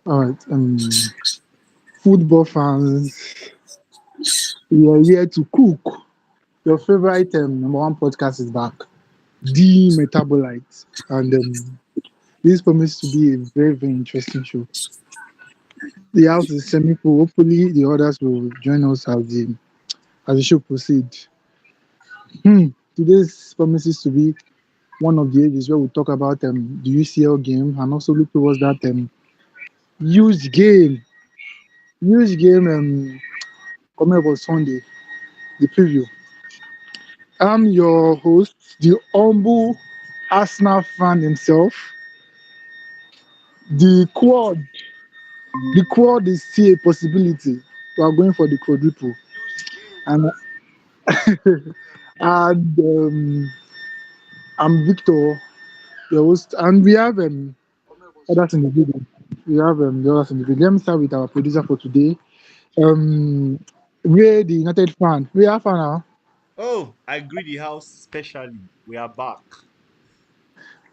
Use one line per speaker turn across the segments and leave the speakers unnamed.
All right. Football fans, we are here to cook. Your favorite number one podcast is back. The Metabolite. And this promises to be a very, very interesting show. The house is semi full. Hopefully, the others will join us as the show proceeds. Today's promises to be one of the ages where we talk about the UCL game and also look towards that huge game, huge game coming up on Sunday, the preview. I'm your host, the humble Arsenal fan himself. The quad, the quad is still a possibility. We are going for the quadruple, and and I'm Victor, the host, and we have others in the building. We have the others in the building. Let me start with our producer for today. Um, Ray, the United fan. We are fan now.
Oh, I greet the house specially. We are back.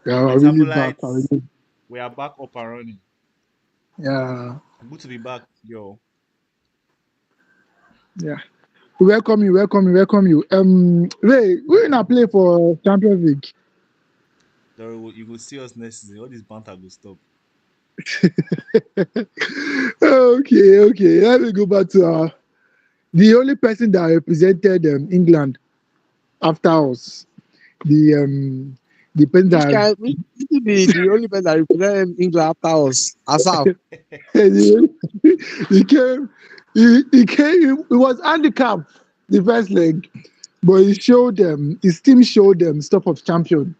We
The
are really back.
metabolites, we are back up and running.
Yeah,
Good to be back, yo.
yeah. We welcome you, welcome you, welcome you. Ray, we gonna play for Champions League.
You will see us next season. All this banter will stop.
Okay, okay. Let me go back to the only person that represented England after us. The person
Which
that
can which will be the only person that represent England after us? Asaf.
he came. He came. He was handicapped the first leg, but he showed them. His team showed them stuff of champion,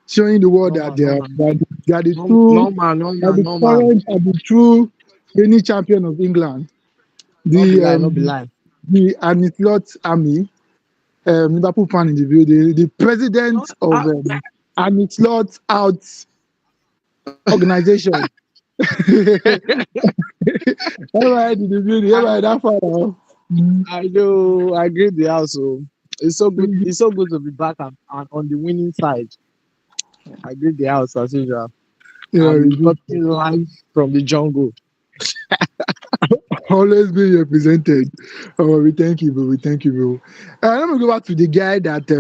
showing the world
No
that
man, no man.
they are the
No,
true,
no man, no
that
man,
the
no man.
current and the true reigning champion of England.
No be
The
lie, no be lie.
the Ancelot Army, Liverpool fan in the building, the president of
Ah,
Ancelot Out organization. All right, in the building. All
I,
right, that far now.
I know, I agree the house. So it's so good. It's so good to be back and on the winning side. I agree the house as usual.
Yeah,
I'm
we do.
reporting live from the jungle.
Always being represented. Oh, we thank you, bro. We thank you, bro. Let me go back to the guy that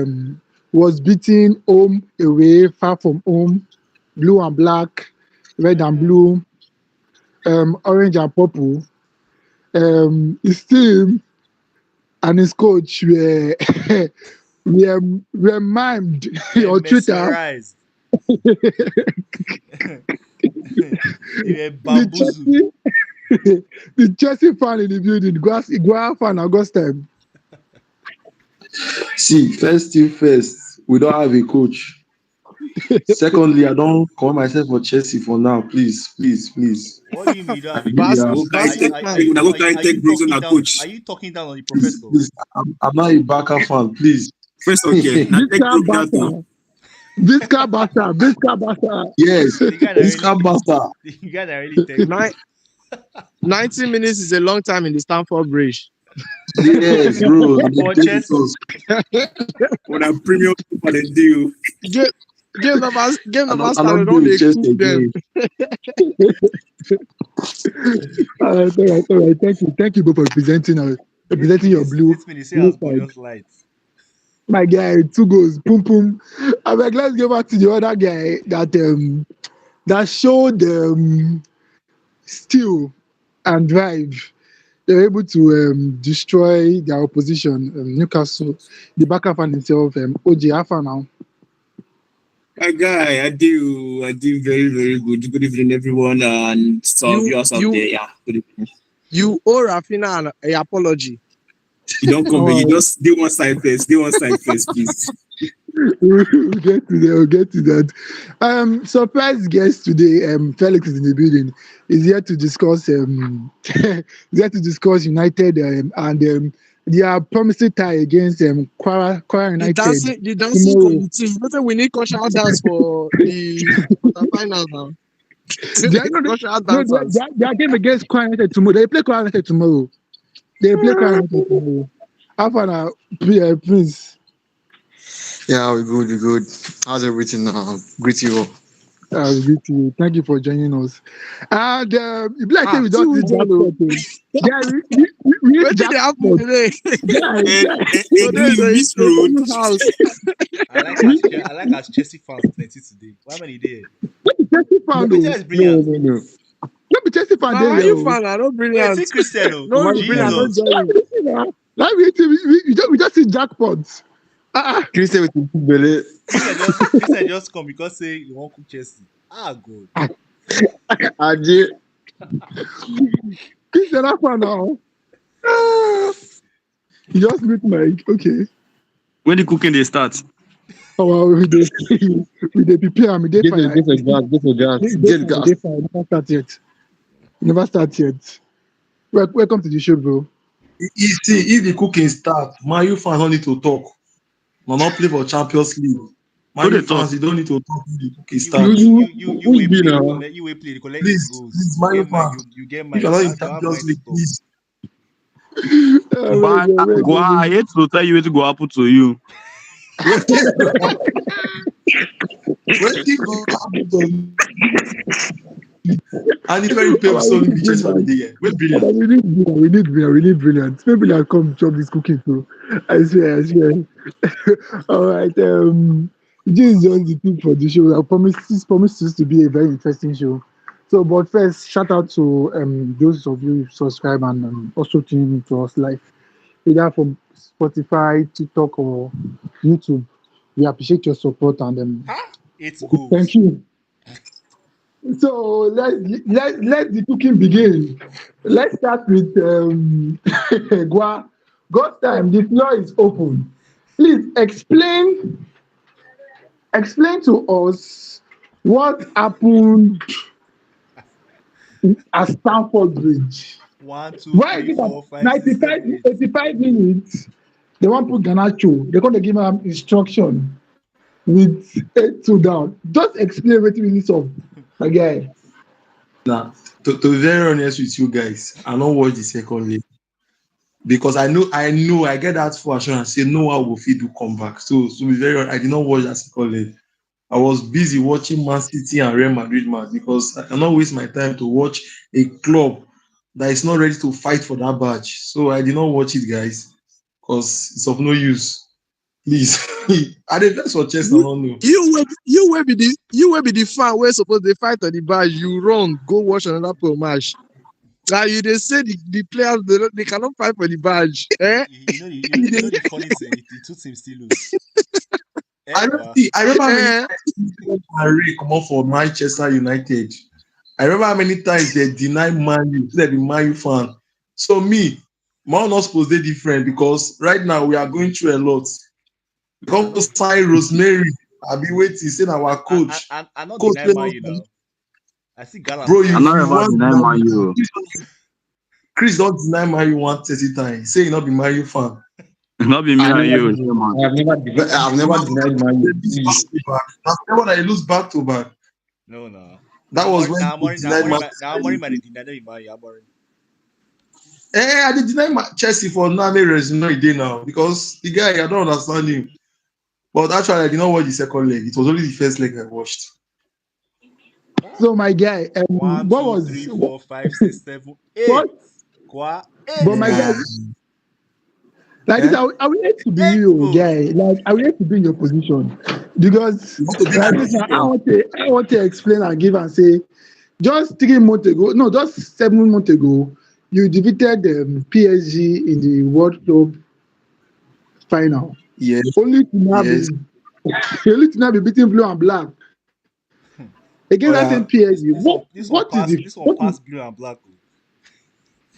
was beating home away, far from home, blue and black, red and blue, orange and purple. His team and his coach were, were mimed
We are
on Twitter.
mesmerized. They were
The
bamboozled.
Chelsea, the Chelsea fan in the building, Iguana fan, Augustine.
See, first thing first, we don't have a coach. Secondly, I don't call myself for Chelsea for now. Please, please, please.
What do you mean you don't
I
have a
really
coach?
Bas
have.
Go carry
Bas
Are you
tech.
are,
man.
are you
Una go
are you
carry
are
tech
you
brings on
talking
a
down?
coach.
Are you talking down on the
Please,
professor?
please. I'm not a Barca fan. Please.
First okay, now tech
Visca
broke that thing.
Basta, Visca Basta, Visca Basta.
Yes,
The guy that
this
really
can bastard.
the guy that really technical.
Nine, 90 minutes is a long time in the Stamford Bridge.
Yes, bro. I mean,
For
play with
Chelsea.
us.
On a premium for the deal.
Game, game
I
never
don't
started.
deal
Don't
with
they
Chelsea
cook them?
again.
All right, all right. Thank you both for
Hate
representing your
minutes.
blue
Hate minutes. Say
blue
as
side.
Bunions lights.
My guy, two goals, boom boom. I'm like, let's go back to the other guy that showed skill and drive. They were able to destroy their opposition, Newcastle. The backup fan himself, OJ Alpha now.
My guy, I do very, very good. Good evening, everyone, and some
You
viewers out
you
there. Yeah, good evening.
you owe Rafina an apology.
You don't come here, you
Oh,
just do one side first. Do one side first, please.
we'll get to that. We'll get to that. Surprise guest today. Felix is in the building. Is here to discuss. Is here to discuss United and their promising tie against Kwara United
The dancing
tomorrow.
committee. You know say we need cultural dance for the quarterfinals now.
They are not.
Cultural
No,
dancers.
they are game against Kwara United tomorrow. They play Kwara United tomorrow. They play Kwara United tomorrow. Alpha now, please.
Yeah, we're good, we're good. How's everything? Greet you all.
With you. Thank you for joining us. And it be like say
Ah,
we
see
just
who
need
join o.
jackpot. Yeah, we need
Wetin dey happen
jackpot.
today?
Edu,
Today is
you
a,
miss
a
road.
full house.
I like as Chelsea fans plenty today. Why many there?
Let me Chelsea
No,
fan
Wait,
though.
tell us
no,
brilliant.
no, no.
Let me Chelsea fan
Now,
there,
why you
yo.
fan? I no
Wait, see
brilliant.
Cristiano.
No,
Why you
brilliant.
fan?
Don't
Jesus.
join.
Like we just see jackpots. Uh-uh.
Christian with his big belly.
Christian just come because say he won't cook Chelsea. Ah, good.
Ajay.
Christian fan now. Ah, you just meet Mike. Okay.
When the cooking they start.
Oh, well, we dey prepare. We dey
Get
fine.
a get a gas, get a gas,
We dey
get
fine. We
gas.
dey fine. Never start yet. Never start yet. Welcome to the show, bro.
You see, if the cooking start, Man U fans don't need to talk. No, not play for Champions League.
Who
Man U
they talk?
fans, you don't need to talk if the cooking
You
start.
you
Who's
will
been
play.
now?
You will play. You collect 8
Please,
goals.
please,
You
Man U
get mind.
fans.
You get
If
mind.
you're
You
not in
have, you have
Champions
mind to
League,
talk.
please.
Wait,
But
wait, wait,
go I
wait.
hate to tell you what go happen to you.
Waiting go happen to me. And it's very
Oh,
painful
we
to
need
be Chelsea fan
brilliant.
again. Well,
Oh,
brilliant.
we need brilliant. We need brilliant. We need brilliant. Maybe I'll come chop this cooking too. I swear, I swear. All right. This is just the thing for the show. I promise this to be a very interesting show. So, but first, shout out to those of you who subscribe and also tune in to us live, either from Spotify, TikTok, or YouTube. We appreciate your support and
Huh? 8
thank
goals.
you. So let the cooking begin. Let's start with Gua. God's time. The floor is open. Please explain to us what happened at Stamford Bridge.
One, two,
Why is
three,
it that
four, five, six,
95,
seven, eight.
85 minutes they want put Ganacho? They gonna give him instruction with 8-2 down. Just explain what really solve, my guy.
Now, to be very honest with you guys, I don't watch the second leg because I get that for assurance. Say no one will fit do comeback. So to be very honest, I did not watch that second leg. I was busy watching Man City and Real Madrid match because I cannot waste my time to watch a club that is not ready to fight for that badge. So I did not watch it, guys, because it's of no use. Please, I did first for chest, I
You,
don't know.
you will be the fan where suppose they fight on the bar. You run, go watch another pro match. Now you they say the players they cannot fight for the badge. Eh?
You know the funny thing. The two teams still lose.
I
Eh,
remember,
wow.
see, I remember how many
Eh?
times Ray come out for Manchester United. I remember how many times they deny Man U, say they be Man U fan. So me, man not supposed to be different because right now we are going through a lot. We
I
come to
not
sign Rosemary. I'll be waiting, saying our coach.
I not
Coach,
deny
wey
man
don
you
sign-
now. I see Gala
bro,
I
plenty.
not
you
ever
want
deny
deny
my you.
Chris don't deny Man U 130 times. Say you not be Man U fan.
Not be me
I
and
never
you,
did.
sure, man.
I've never denied my
They lose back
please.
to back. That's when I lose back to back.
No, no.
That
Now
was
more,
when
now
they
more, now
denied
more,
Manchester
now more. Man,
United.
deny them man. You boring.
I did deny Chelsea for now. Resume day now because the guy I don't understand him. But actually, I did not watch the second leg. It was only the first leg I watched.
So my guy,
One,
what
two,
was
three, four, five, six, seven,
what?
eight. Qua
But
eight
my guy,
Yeah.
goals.
like this,
Eh?
I will hate to be
Eight
you,
goals.
guy. Like I will hate to be in your position because
You want to be
like
my
this, I
position?
want to, I want to explain and give and say, just 3 months ago, no, just 7 months ago, you defeated PSG in the World Cup final.
Yes,
Only to now be,
yes.
only to now be beating blue and black against that
Oh
same
yeah.
PSG.
This this one this one
What is
pass
the
this one
what is
pass blue and black. Oh.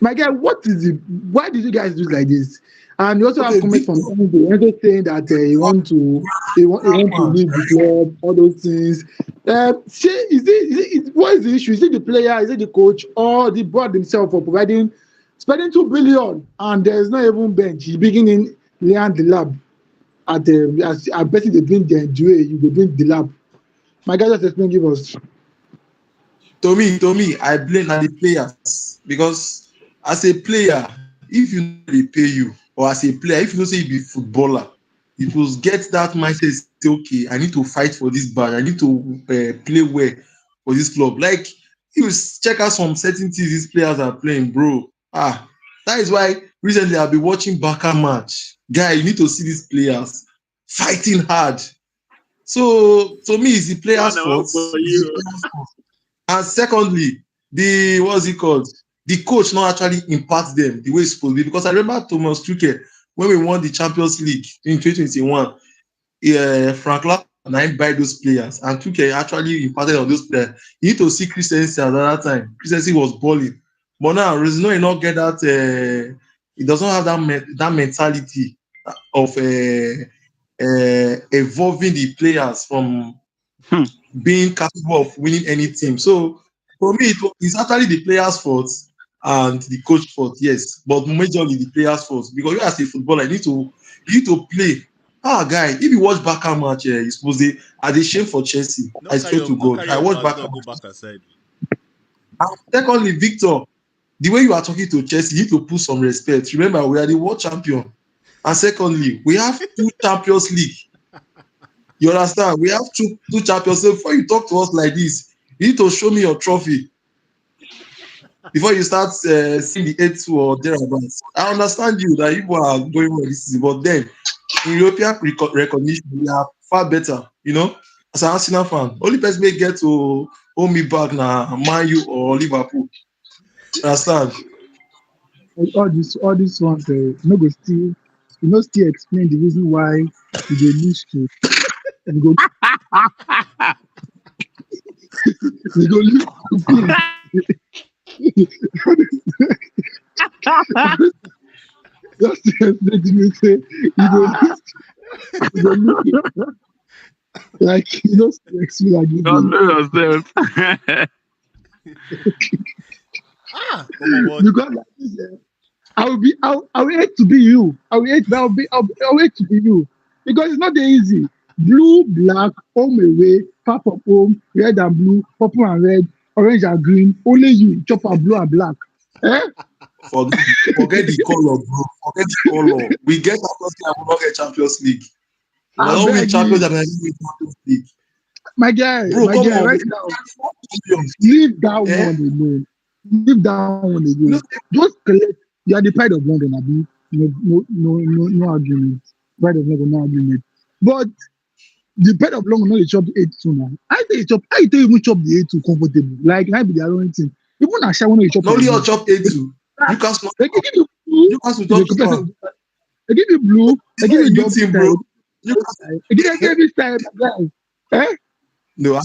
my guy, what is the why did you guys do like this? And you also have
Okay,
comments
this
from Enzo saying that he want to
man.
leave the club, all those things. Say, what is the issue? Is it the player, is it the coach, or the board themselves for providing spending 2 billion and there's not even bench? He's beginning Leon the lab at the as I bet they bring the NGA, you will bring the lab. My guy just explain give us.
To me, I blame the players because as a player, if you know they pay you, or as a player, if you know say you be footballer, you will get that mindset. Say, okay, I need to fight for this badge. I need to play well for this club. Like you check out some certain things these players are playing, bro. That is why recently I've been watching Barca match. Guy, you need to see these players fighting hard. So to me, it's the
One
players'
and one
fault.
for
It's the
you.
players' fault. And secondly, the what's it called? The coach not actually impact them the way it's supposed to be. Because I remember Thomas Tuchel when we won the Champions League in 2021. Frank Lampard and I buy those players, and Tuchel actually imparted on those players. You need to see Christensen at that time. Christensen was balling, but now Rezino did not get that. He doesn't have that mentality of evolving the players from
Hmm.
being capable of winning any team. So for me, it's actually the players' fault and the coach fault, yes, but majorly the players' fault because you as a footballer, you need to play. Guy, if you watch Barca match, you supposed to are they shame for Chelsea? I swear to
Not
God,
carry
I
your
watch
mouth,
Barca
don't go
match.
back aside.
And secondly, Victor, the way you are talking to Chelsea, you need to put some respect. Remember, we are the world champion. And secondly, we have two Champions League. You understand? We have two champions. So before you talk to us like this, you need to show me your trophy before you start seeing the 8-2 or thereabouts. I understand you that you are going well this season, but then in European recognition, we are far better. As an Arsenal fan, only person may get to hold me back now, Man U or Liverpool. Understand?
All this ones, no go still, still explain the reason why you dey lose to, you go, you go lose to just to explain to me say you go lose, you go lose, like still explain again.
Control yourself.
Come on, what?
Because like this, I will hate to be you. I will hate to be you because it's not that easy. Blue, black, home away, far from home, red and blue, purple and red, orange and green. Only you, chopper, blue and black. Eh?
Forget the color, bro. Forget the color. We get Champions League, and we not get Champions League. We
I
don't win
beg
Champions
you,
League, and we win Champions League.
my
Bro,
guy,
come on. We
right
are
now.
four champions.
Leave that
Eh?
one alone. Leave that one alone.
You know,
Just collect. You are the pride of London, Abi. No argument. Pride of London, no argument. But the pride of London no dey chop the 8-2 now. How you take even chop the 8-2 comfortable? Like na be their own thing. Even Asha no dey chop
not
like
only on
this.
chop A2, Newcastle,
They give you blue.
Newcastle
They
just
compare
one.
say they give you blue.
It's
They
not
give
a
you
new
double
team, bro.
style.
Newcastle,
They give you style. Guy. Eh?
no,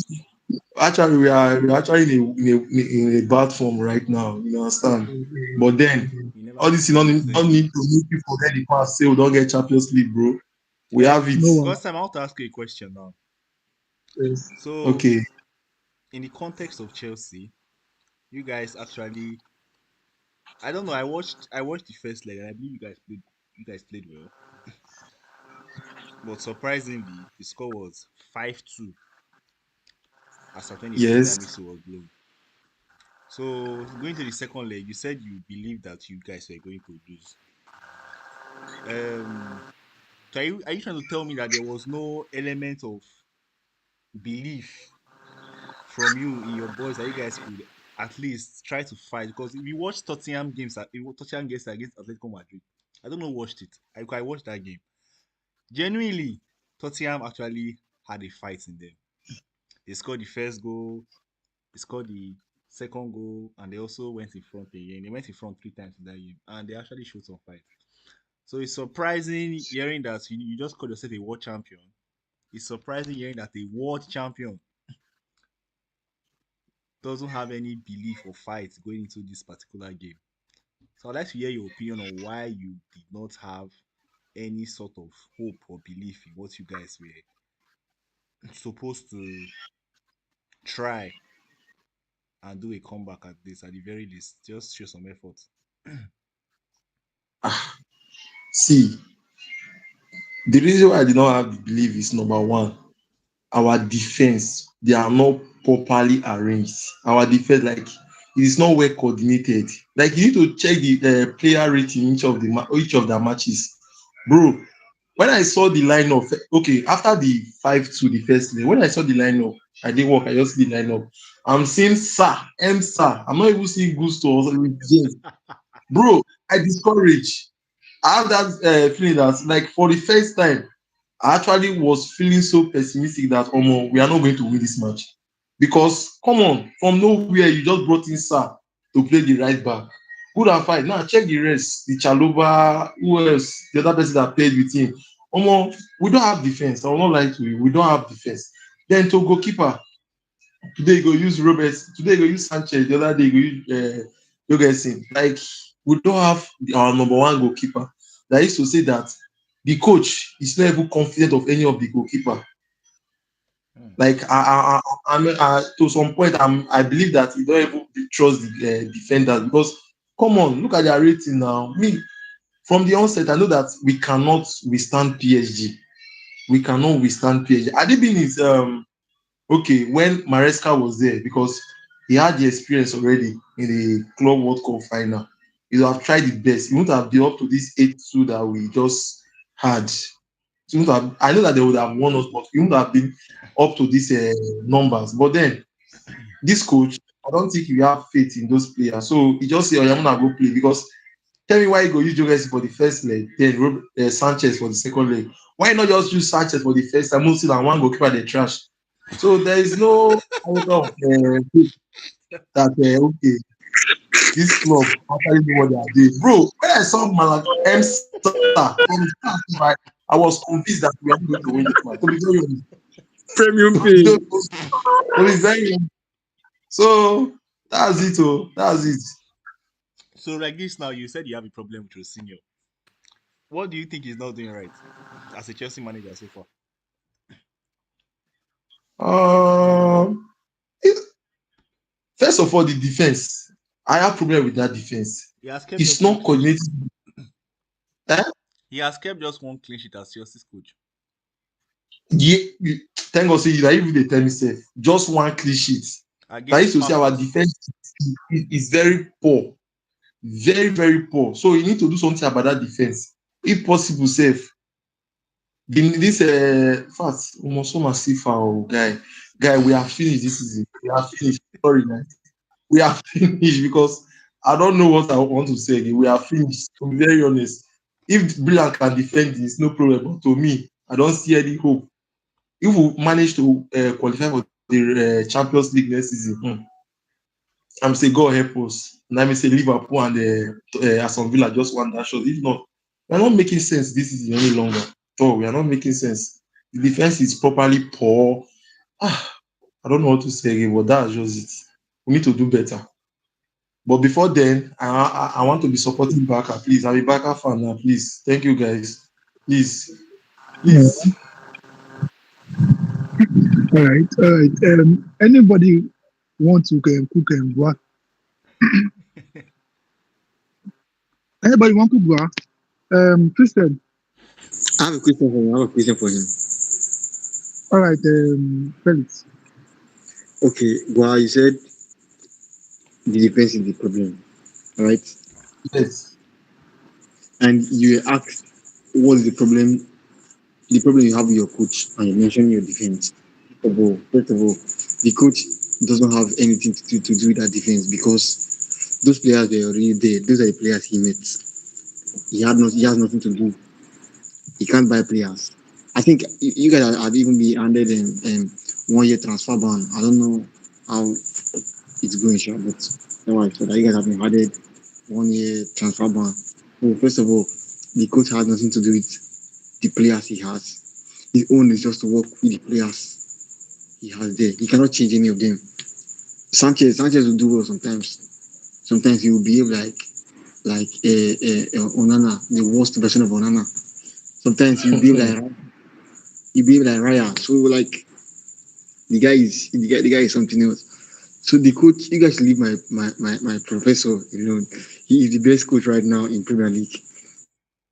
actually, we are actually in a bad form right now. You understand? But then,
You never
all this you
forget.
don't need to make people forget the past. Say we don't get Champions League, bro. We have it.
No one.
God's time, I want to ask you a question now.
Yes.
So,
Okay.
in the context of Chelsea, you guys actually, I don't know. I watched the first leg, and I believe you guys played well. But surprisingly, the score was 5-2 as at when the stadium
Yes.
whistle was blown. So going to the second leg, you said you believe that you guys were going to lose. Um, so are you trying to tell me that there was no element of belief from you in your boys that you guys could at least try to fight? Because if you watch Tottenham games against Atletico Madrid, I don't know watched it. I watched that game. Genuinely, Tottenham actually had a fight in them. They scored the first goal, they scored the second goal, and they also went in front again. They went in front 3 times in that game, and they actually showed some fight. So it's surprising hearing that you just called yourself a world champion. It's surprising hearing that a world champion doesn't have any belief or fight going into this particular game. So I'd like to hear your opinion on why you did not have any sort of hope or belief in what you guys were supposed to try and do a comeback at this, at the very least. Just show some effort.
Ah, see, the reason why I did not have the belief is number one, our defense, they are not properly arranged. Our defense, like, it is not well coordinated. Like, you need to check the player rating in each of the matches, bro. when I saw the lineup, okay, after the 5-2, the first leg, when I saw the lineup, I didn't work, I just see the lineup. I'm seeing Sa, M Sa. I'm not even seeing Gusto or James. Bro, I discouraged. I have that feeling that, like, for the first time, I actually was feeling so pessimistic that, we are not going to win this match. Because, come on, from nowhere, you just brought in Sa to play the right back. Good and fine. Now, check the rest. The Chalobah, who else? The other person that played with him. We don't have defense. I will not lie to you. We don't have defense. Then to goalkeeper, today you go use Roberts. Today you go use Sanchez. The other day you go use Jorgensen. Like, we don't have our number one goalkeeper. That is to say that the coach is not even confident of any of the goalkeeper.
Hmm.
Like, to some point, I believe that he don't even trust the defenders because, come on, look at their rating now. Me, from the onset, I know that we cannot withstand PSG. We cannot withstand PSG. Adibin is okay when Maresca was there because he had the experience already in the Club World Cup final. He would have tried the best. He wouldn't have been up to this 8-2 that we just had. He wouldn't have, I know that they would have won us, but he wouldn't have been up to these numbers. But then this coach, I don't think we have faith in those players. So he just say, "Oh, I'm gonna go play," because tell me why you go use Jorgensen for the first leg, then Sanchez for the second leg. Why not just use Sanchez for the first time, Musil and one goalkeeper the trash? So there is no iota of hope that okay, this club actually know what they are doing. Bro, when I saw Malak Msa from the start, I was convinced that we are not going to win this match. To be very honest,
Premium
to be
pay.
very honest. So that's it. Oh, that's it.
So like this now, you said you have a problem with your senior. What do you think he's not doing right as a Chelsea manager so far?
Um, First of all, the defense. I have problem with that defense.
He has kept
It's
just one
not
clean sheet.
coordinated. Eh?
He has kept just one clean sheet as Chelsea's coach.
Yeah, thank God say that even they tell me safe. Just one clean sheet. That is
Against
to say our
Palace.
defense is very poor. Very, very poor. So you need to do something about that defense. If possible, safe. This fact, almost so massive guy. Guy, we are finished this season. We are finished. Sorry, man. We are finished because I don't know what I want to say again. We are finished. To be very honest, if Brilliant can defend this, no problem. But to me, I don't see any hope. If we manage to qualify for the Champions League next season, I'm say God help us. And I may say Liverpool and Aston Villa just won that shot. If not, we're not making sense this season any longer. Oh, we are not making sense. The defense is properly poor. Ah, I don't know what to say again, but that's just it. We need to do better. But before then, I want to be supporting Barca, please. I'm a Barca fan now, please. Thank you, guys. Please, please.
All right, all right. Anybody want to cook and what? Anybody want to cook? Christian.
I have a question for you. I have a question for him.
All right, Felix.
Okay, well, you said the defense is the problem, right?
Yes,
And you asked what's the problem you have with your coach, and you mentioned your defense. First of all, the coach doesn't have anything to do with that defense because those players were already there. Those are the players he met. He has nothing to do. He can't buy players. I think you guys have even been handed 1 year transfer ban. I don't know how it's going, sure, but no worry. So that you guys have been added 1 year transfer ban. So first of all, the coach has nothing to do with the players he has. His own is just to work with the players he has there. He cannot change any of them. Sanchez will do well sometimes. Sometimes he will behave like Onana, the worst version of Onana. Sometimes he behave like Raya. So like the guy is something else. So the coach, you guys leave my professor alone. He is the best coach right now in Premier League.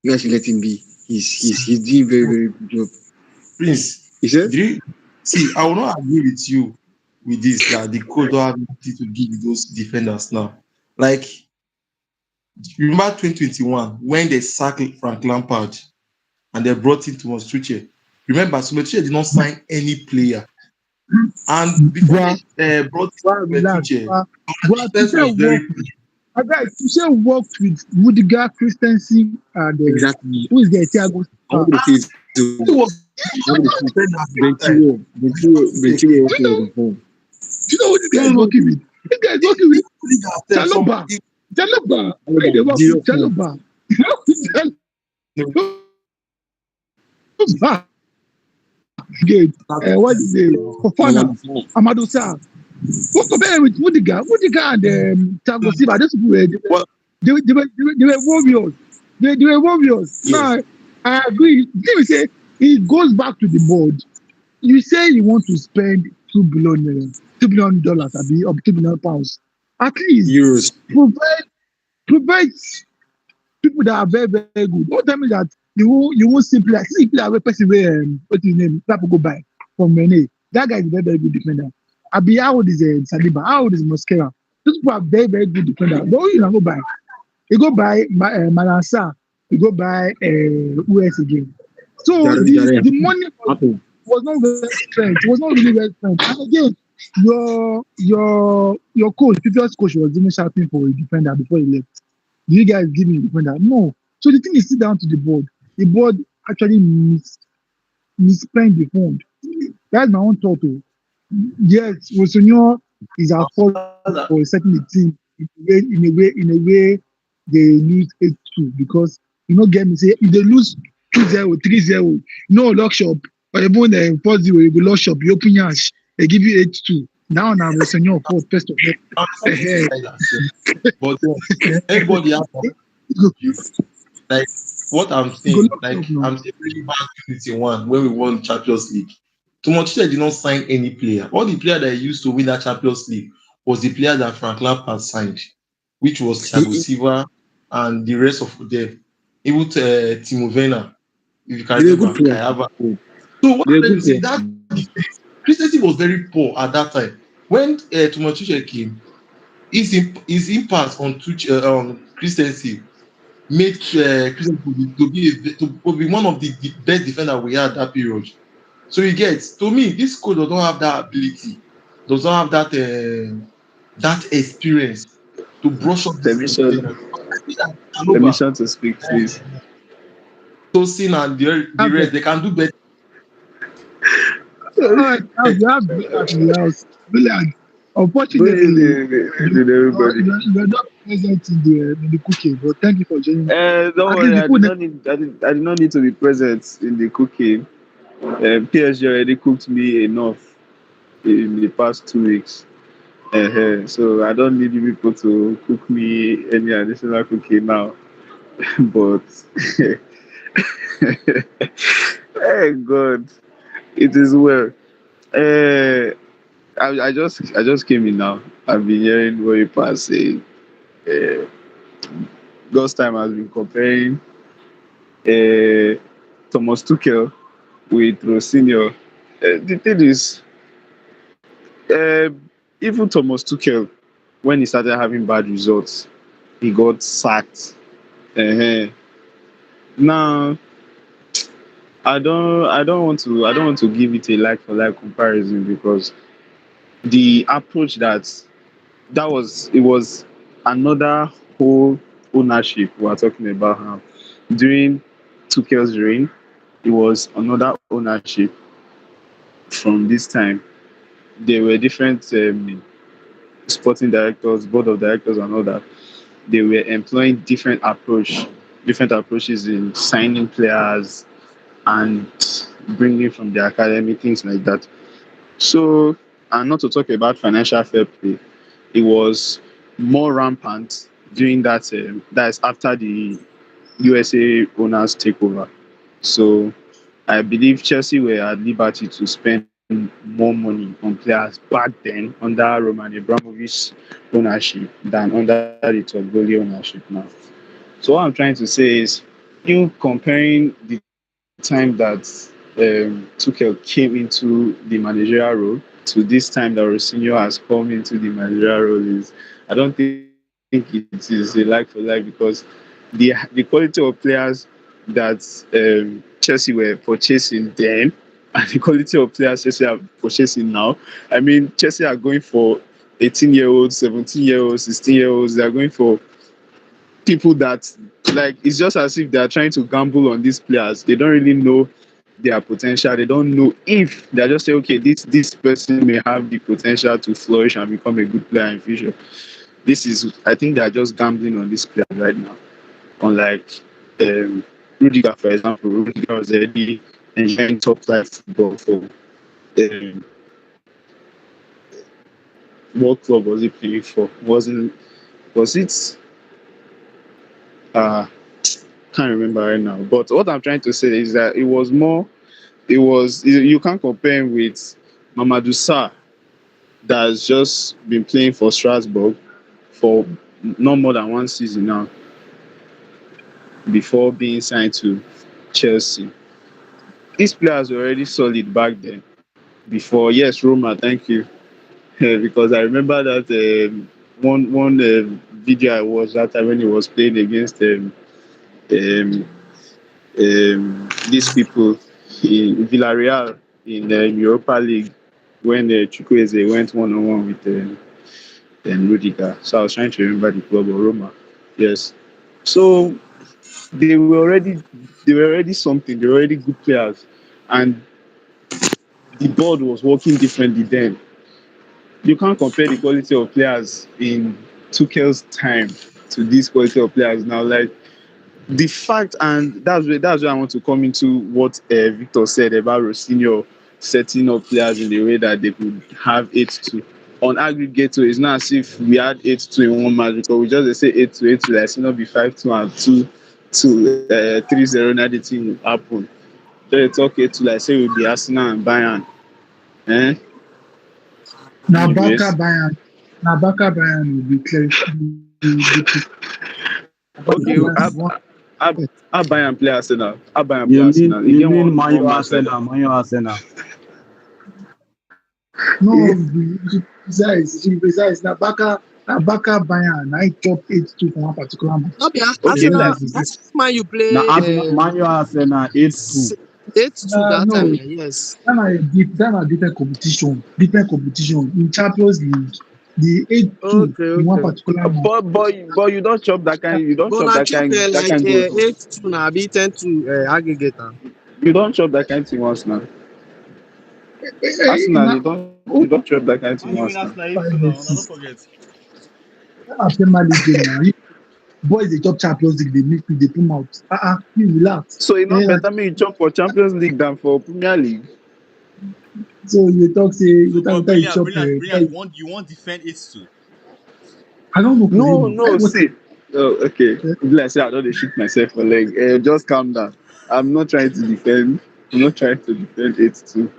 You guys should let him be. He's doing very very good job.
Prince.
He said,
Do you see? I will not agree with you with this that the coach don't have anything to give those defenders now. Like, remember 2021 when they sacked Frank Lampard? and they brought in Thomas Tuchel. Remember, Thomas Tuchel did not sign any player, and before
Gwa,
they brought in Thomas
relax.
Tuchel,
Gwa,
our
to
defense
say
was very
work with, to say worked with Rudiger, Christensen, and
Exactly.
who is there? Thiago
I
Silva.
wanted to say so.
it was
I wanted to say
defender at the time.
Benchiro
Do you
also was
know?
informed.
Do you know what this guy
No,
is
no,
working with? This guy is
if
working with
league ourselves,
Chaloba. Chaloba. Why they
Alaba,
work
zero
with
form.
Chaloba?
no,
Chaloba. Again,
that's
what is it? Fofana,
Mamadou Fall.
Amadou Sarr. Who compare with Rudiger? Rudiger and Thiago Silva. Those people were
what
they were warriors. They were warriors.
yes.
Now, I agree. Let me say, it goes back to the board. You say you want to spend $2 billion, or £2 billion. At least
Euros.
provide provide people that are very, very good. Don't tell me that you won't see player where person where what's his name? People go buy from Mene. That guy is a very, very good defender. Abi, how old is Saliba? How old is Mosquera? Those people are very, very good defender. But who you not go buy? You go buy Malansa, you go buy who else again? So
Jare.
the money
Happen.
was not very spent. It was not really well spent. And again, your coach, previous coach was even shouting for a defender before he left. Do you guys give me a defender? No. So the thing is sit down to the board. The board actually misspent the fund. That's my own thought. Oh. Yes, Rosinho is at fault for setting the team in a way they lose 8-2 because get me say if they lose 2-0, 3-0, lock shop or even 4-0, you go lock shop, you open yash, they give you 8-2. Now Rosinho fault first of
I'm
all.
sorry to say that, but everybody has an
You
view. Like what I'm
go
saying,
lock shop
like
now.
I'm saying really back in 21 when we won Champions League. Thomas Tuchel did not sign any player. All the player that he used to win that Champions League was the player that Frank Lampard signed, which was Thiago
He,
Silva and the rest of them. Even Timo Werner, if you can
they were good
remember, Kai
players.
Havertz. So what
They
I'm
were
trying to
good
say,
players.
that defense, Christensen was very poor at that time. When Thomas Tuchel came, his impact on Christensen made Christensen to be one of the best defender we had that period. So you get to me, this coach does not have that ability, does not have that experience to brush up this
Permission,
defender. Because I see that Chalobah,
permission to speak, please.
Tosin, and the
Have
rest, they can do better.
all right, we have Brilliant in the house. Brilliant.
Good
Unfortunately,
evening to everybody.
you are not present in the cooking, but thank you for joining us.
Don't
At least
worry,
the
I did
food.
not need. I did not need to be present in the cooking. PSG already cooked me enough in the past 2 weeks. So I don't need you people to cook me any additional cooking now. But hey God, it is well. Uh, I just came in now. I've been hearing what people are saying. Uh, God's time has been comparing uh, Thomas Tuchel with Rosinho. The thing is, uh, even Thomas Tuchel, when he started having bad results, he got sacked. Uh, Now, I don't want to give it a like for like comparison because the approach that was it was another whole ownership we are talking about now. During Tuchel's reign, it was another ownership from this time. There were different sporting directors, board of directors, and all that. They were employing different approaches in signing players and bringing from the academy, things like that. So, and not to talk about financial fair play, it was more rampant during that. That's after the USA owners takeover. So I believe Chelsea were at liberty to spend more money on players back then under Roman Abramovich ownership than under the Togboli ownership now. So what I'm trying to say is, you comparing the time that Tuchel came into the managerial role to this time that Rosinho has come into the managerial role is, I don't think it is a like for like because the quality of players that Chelsea were purchasing then and the quality of players Chelsea are purchasing now. I mean, Chelsea are going for 18-year-olds, 17-year-olds, 16-year-olds. They are going for people that, like, it's just as if they are trying to gamble on these players. They don't really know their potential. They don't know if they are just say, okay, this person may have the potential to flourish and become a good player in future. This is, I think, they are just gambling on this player right now. Unlike um, Rudiger, for example, Rudiger was already enjoying top flight football for what club was he playing for? Wasn't was it? Uh, can't remember right now. But what I'm trying to say is that it was more. It was you can't compare him with Mamadou Sarr that's just been playing for Strasbourg for no more than one season now before being signed to Chelsea. These players were already solid back then. Before, yes, Roma, thank you. Because I remember that one video I watched that time when he was playing against um, these people in Villarreal in the Europa League when Chukwueze went one on one with Rudiger. So I was trying to remember the club of Roma. Yes. So they were already something. They were already good players, and the board was working differently then. You can't compare the quality of players in Tuchel's time to this quality of players now. Like the fact, and that's where I want to come into what Victor said about Rosinho setting up players in the way that they could have 8-2 on aggregate. So it's not as if we had 8-2 in one match because we just say 8-2, 8-2, like it's not be 5-2 and 3-0. Now the thing happen. Then they talk 8-2 like say with the Arsenal and Bayern. Eh?
Now Baka
Anyways,
Bayern, now Baka Bayern will be clear.
okay,
Baka Bayern one.
I buy and play Arsenal. I buy and play
You mean
Arsenal. He
you
get
mean Man
one
U
match like
Arsenal, Man U Arsenal.
No, you should precise. You should precise. Now Baka Bayern. I top 8-2 for one particular match.
No be
okay,
Now
Arsenal.
like
precise.
Arsenal you
Now
play
Arsenal, Man U Arsenal 8-2.
8-2 that time.
No,
Yes.
that are different competition. Different competition in Champions League. The 8-2
Okay,
in one
okay.
particular match.
but you don't chop that kind. You don't
But
chop
I
that
chop
kind. That
like
kind goals.
8-2 na be 10-2 aggregate.
You don't chop that kind thing once now. Arsenal,
Now,
you don't chop that kind thing
Man, you
once
win
now.
Arsenal 8-2
5
now. Now don't
versus
forget.
Premier League game now. Boys they top Champions League, they make they put mouth. You relax.
So it's not
Eh,
better me you chop for Champions League than for Premier League.
so you talk say
So, but
you
brilliant,
chop.
brilliant, brilliant. You want defend 8-2.
I don't know for
No,
him.
no,
What?
see. Oh, okay.
Eh,
Like I say, I don't dey shoot myself for leg. Just calm down. I'm not trying to defend. I'm not trying to defend 8-2.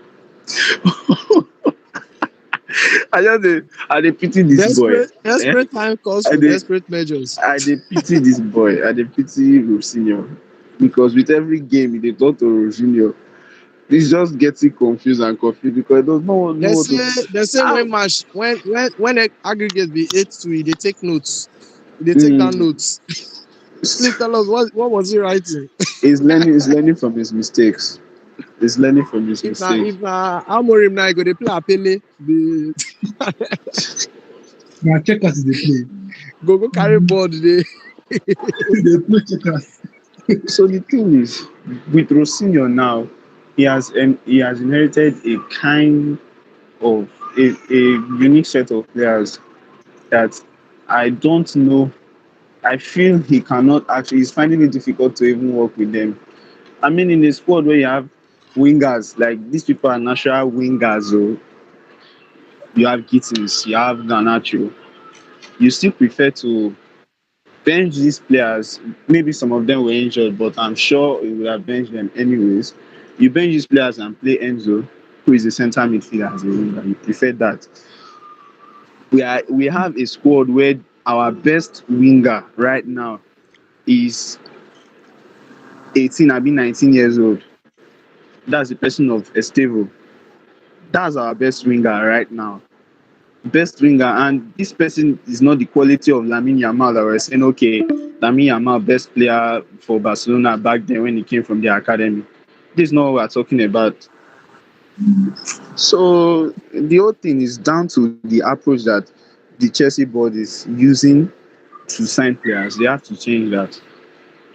I dey pity this boy. Eh?
Desperate time calls
I
for
dey
desperate measures.
I dey pity this boy. I dey pity Rosinho because with every game he dey talk to Rosinho. He's just getting confused and confused because he does not know
They
what to.
say
Ah,
when match when aggregate be 8-2, they take notes. They take down
mm,
notes. Please tell us what was he writing?
he's learning from his mistakes. He's learning from his mistakes.
If Amorim now go they play Apele, the
now checkers is they play.
go carry board they
They play checkers.
So the thing is, with Rosinho now, he has inherited a kind of a unique set of players that I don't know. I feel he cannot actually. He's finding it difficult to even work with them. I mean, in a squad where you have wingers like these people are natural wingers. Oh, you have Gittins, you have Garnacho. You still prefer to bench these players. Maybe some of them were injured, but I'm sure he would have benched them anyways. You bench these players and play Enzo, who is a center midfielder as a winger. You prefer that. We have a squad where our best winger right now is 18, I mean 19 years old. That's the person of Estevo. That's our best winger right now. Best winger, and this person is not the quality of Lamine Yamal that we're saying, okay, Lamine Yamal, best player for Barcelona back then when he came from the academy. This is not what we're talking about. So the whole thing is down to the approach that the Chelsea board is using to sign players. They have to change that.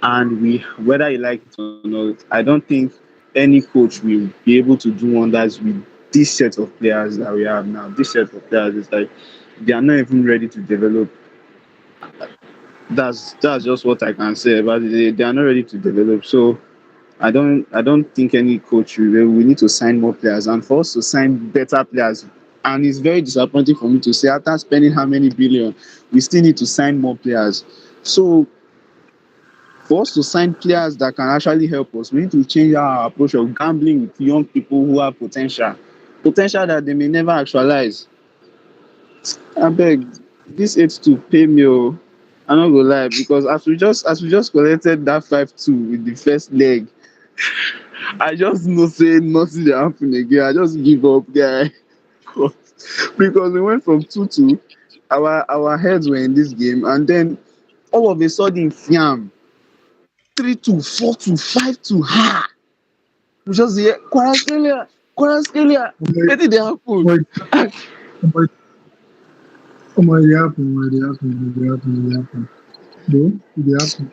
And we, whether you like it or not, I don't think any coach will be able to do wonders with this set of players that we have now. This set of players is like they are not even ready to develop. That's just what I can say about it. They are not ready to develop. So I don't think any coach will. We need to sign more players, and for us to sign better players. And it's very disappointing for me to say after spending how many billion, we still need to sign more players. So for us to sign players that can actually help us, we need to change our approach of gambling with young people who have potential that they may never actualize. I beg, this 8-2 pay me oh. I'm not gonna lie because as we just collected that 5-2 with the first leg, I just know say nothing dey happen again. I just give up guy. Because we went from 2-2, our heads were in this game, and then all of a sudden fiam 3-2, 4-2, 5-2. Ha! We just hear Kvaratskhelia.
Omo,
Wetin dey happen?
omo, omo, omo, it dey happen, omo, it dey happen, it dey happen, it dey happen. Though, it dey happen.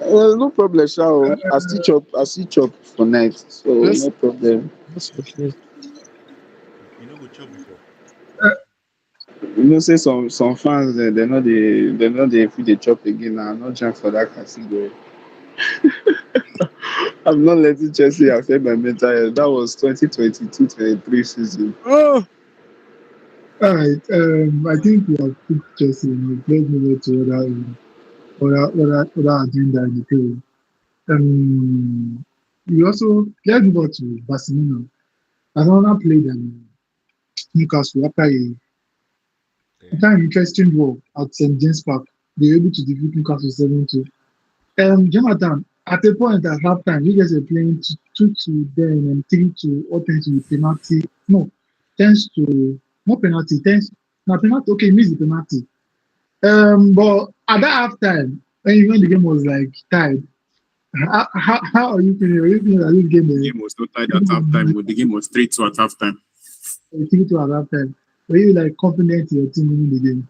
No problem sha o. I still chop for night, so
Let's
no problem.
okay.
You no go chop before.
You know say some fans they no dey fit dey chop again na. I no join for that category. I'm not letting Chelsea affect my mental health. That was 2022-23 season.
Oh,
All right. I think we have picked Chelsea. Let's move on to other agenda in the table. We also let's move on to Barcelona. Barcelona played Newcastle
Yeah.
after an interesting draw at St James Park. They were able to defeat Newcastle 7-2. Jonathan, at a point at halftime, you guys were playing 2 to then and 3 to all tends to penalty. No, tends to not penalty, tends not penalty. Okay, miss the penalty. But at that halftime, when the game was like tied, how are you feeling? Are you feeling that this game
The game was not tied at halftime, but the game was 3-2 at halftime.
3 to at halftime? Were you like confident in your team winning the game?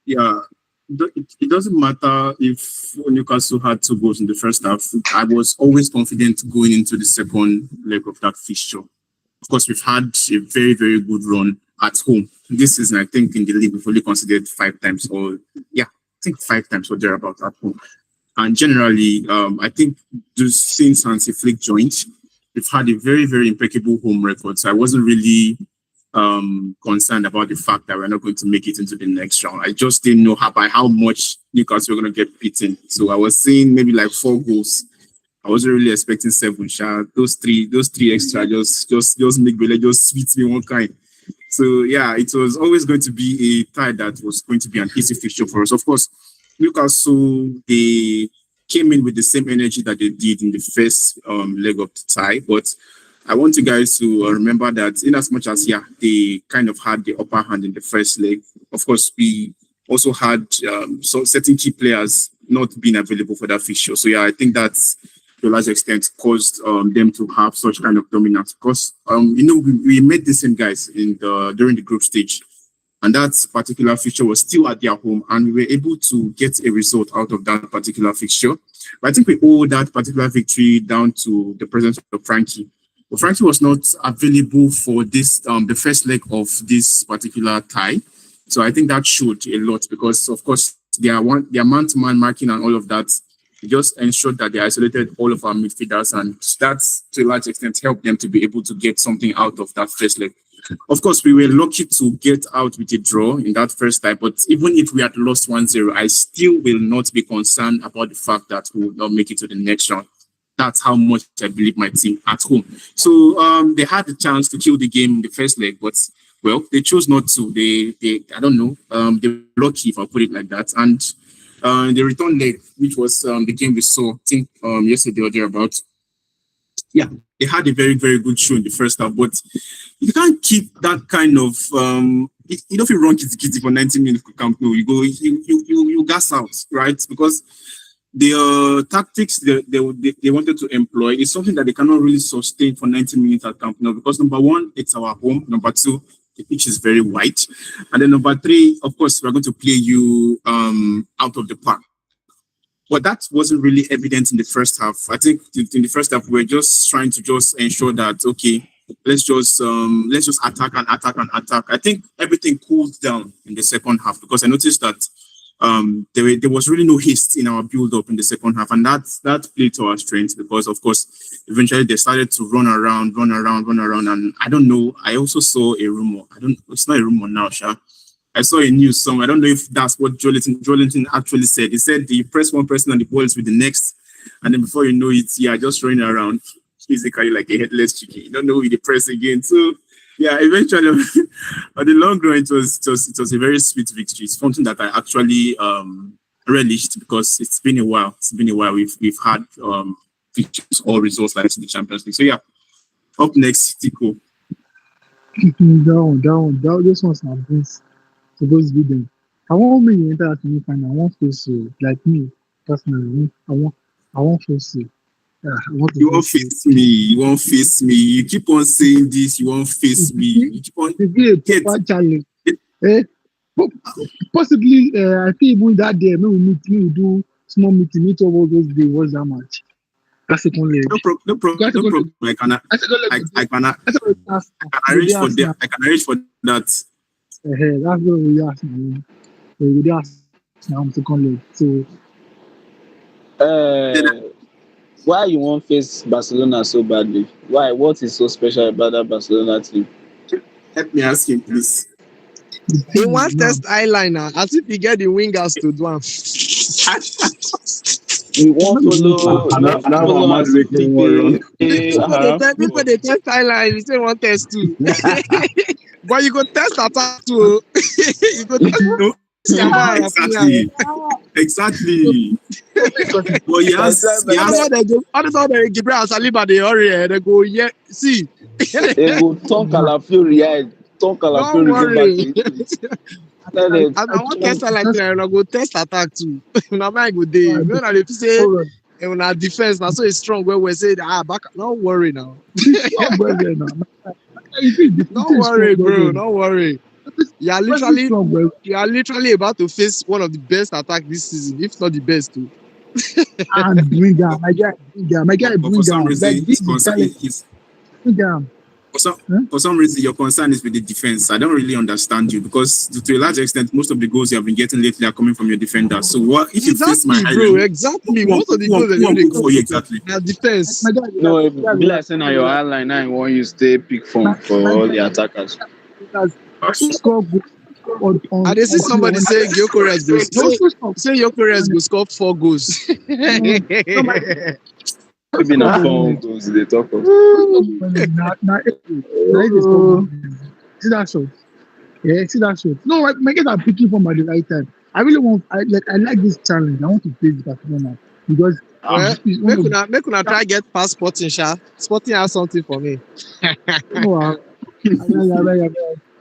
Yeah, it doesn't matter if Newcastle had 2 goals in the first half. I was always confident going into the second leg of that fixture. Of course, we've had a very, very good run at home. This season, I think in the league, we've only considered 5 times or, yeah, I think 5 times or thereabouts at home. And generally, I think just since Hansi Flick joined, we've had a very, very impeccable home record. So I wasn't really concerned about the fact that we're not going to make it into the next round. I just didn't know by how much Newcastle were going to get beaten. So I was seeing maybe like 4 goals. I wasn't really expecting 7. Sha. Those three extra just make Bele just sweet me one kind. So yeah, it was always going to be a tie that was going to be an easy fixture for us. Of course, Newcastle they came in with the same energy that they did in the first leg of the tie, but I want you guys to remember that in as much as, yeah, they kind of had the upper hand in the first leg, of course, we also had certain key players not being available for that fixture. So, yeah, I think that's to a large extent caused them to have such kind of dominance because, we met the same guys during the group stage. And that particular fixture was still at their home, and we were able to get a result out of that particular fixture. But I think we owe that particular victory down to the presence of Frankie. But Frankie was not available for this the first leg of this particular tie. So I think that showed a lot because of course their man-to-man marking and all of that just ensured that they isolated all of our midfielders, and that's to a large extent helped them to be able to get something out of that first leg. Of course, we were lucky to get out with a draw in that first time, but even if we had lost 1-0, I still will not be concerned about the fact that we will not make it to the next round. That's how much I believe my team at home. So they had the chance to kill the game in the first leg, but well, they chose not to. They I don't know. They were lucky if I put it like that. And the return leg, which was the game we saw, I think yesterday or thereabouts. Yeah, they had a very, very good show in the first half, but you can't keep that kind of you know if you run kitty for 90 minutes to Camp Nou, you gas out, right? Because the tactics they wanted to employ is something that they cannot really sustain for 90 minutes at Camp Nou because number one, it's our home. Number two, the pitch is very wide, and then number three, of course, we're going to play you out of the park. But that wasn't really evident in the first half. I think in the first half, we're just trying to just ensure that okay, let's just attack and attack and attack. I think everything cooled down in the second half because I noticed that there was really no haste in our build up in the second half, and that played to our strengths because of course eventually they started to run around, and I don't know. I also saw a rumor. It's not a rumor now, Sha. I saw a news somewhere. I don't know if that's what Jolinton actually said. He said you press one person and the ball is with the next, and then before you know it, just running around physically like a headless chicken. You don't know who the press again. So yeah, eventually on the long run, it was a very sweet victory. It's something that I actually relished because it's been a while. We've had victories or results like this in the Champions League. So yeah, up next, Tico.
Down. This one's not this. Supposed to be them. I want me to enter to me final. I want to see like me personally. I want to see. I want to
You won't face me. You won't face me. You keep on saying this. You won't face me. You keep on.
to be a
Get.
proper challenge. Eh? Possibly, I think even that day, maybe we do small meet up all those days. What's that much? That's the only.
No problem. I can arrange for that. I can arrange for that.
That's what we ask now. We ask now second leg. So
Uh, why you want face Barcelona so badly? Why? What is so special about that Barcelona team?
Let me ask him, please.
the
He
thing is
wants
now,
test eyeliner as if he get the wingers to do am.
We won't
no be me.
follow. We won't
Another
follow
man
as
make one run.
People they test eyeliner, you say one test too. But you go test attack too. You go test
No,
Yamal,
exactly. But yes,
I don't know how they go. I don't know how they Gabriel and Saliba they hurry. They go, yeah. See,
They go turn Calafiori, turn
don't
Calafiori, go back
worry.
to Italy. Tell them,
I want test like
Just
that. I go test attack too. Now my good day. You know they say
hold on.
when our defense now so it's strong where we say back. Don't worry now.
This strong well there now. You think the
Don't
thing is
worry,
strong well
bro.
there.
Don't worry. You are
Where's this
literally
strong well?
about to face one of the best attack this season, if not the best too.
And bring down. My guy,
but
bring
for some
down.
reason,
Like this is talent. Bring down.
for some reason, your concern is with the defense. I don't really understand you because to a large extent, most of the goals you have been getting lately are coming from your defenders. So what if you face my
Exactly, bro. Exactly. Most of the goals
who
they
for you exactly?
now defense.
My guy,
no, it be like saying na your line now you want you stay pick form for all the attackers.
score goal on
And they see somebody say Gyökeres goes. Say Gyökeres go score 4 goals.
Maybe na 4 goals they talk of.
See that shot? Yeah, see that shot. No, my guys are picking from at the right time. I really want. I like this challenge. I want to play with Barcelona because
Well,
it's one of
make una try get past Sporting, sha. Sporting has something for me.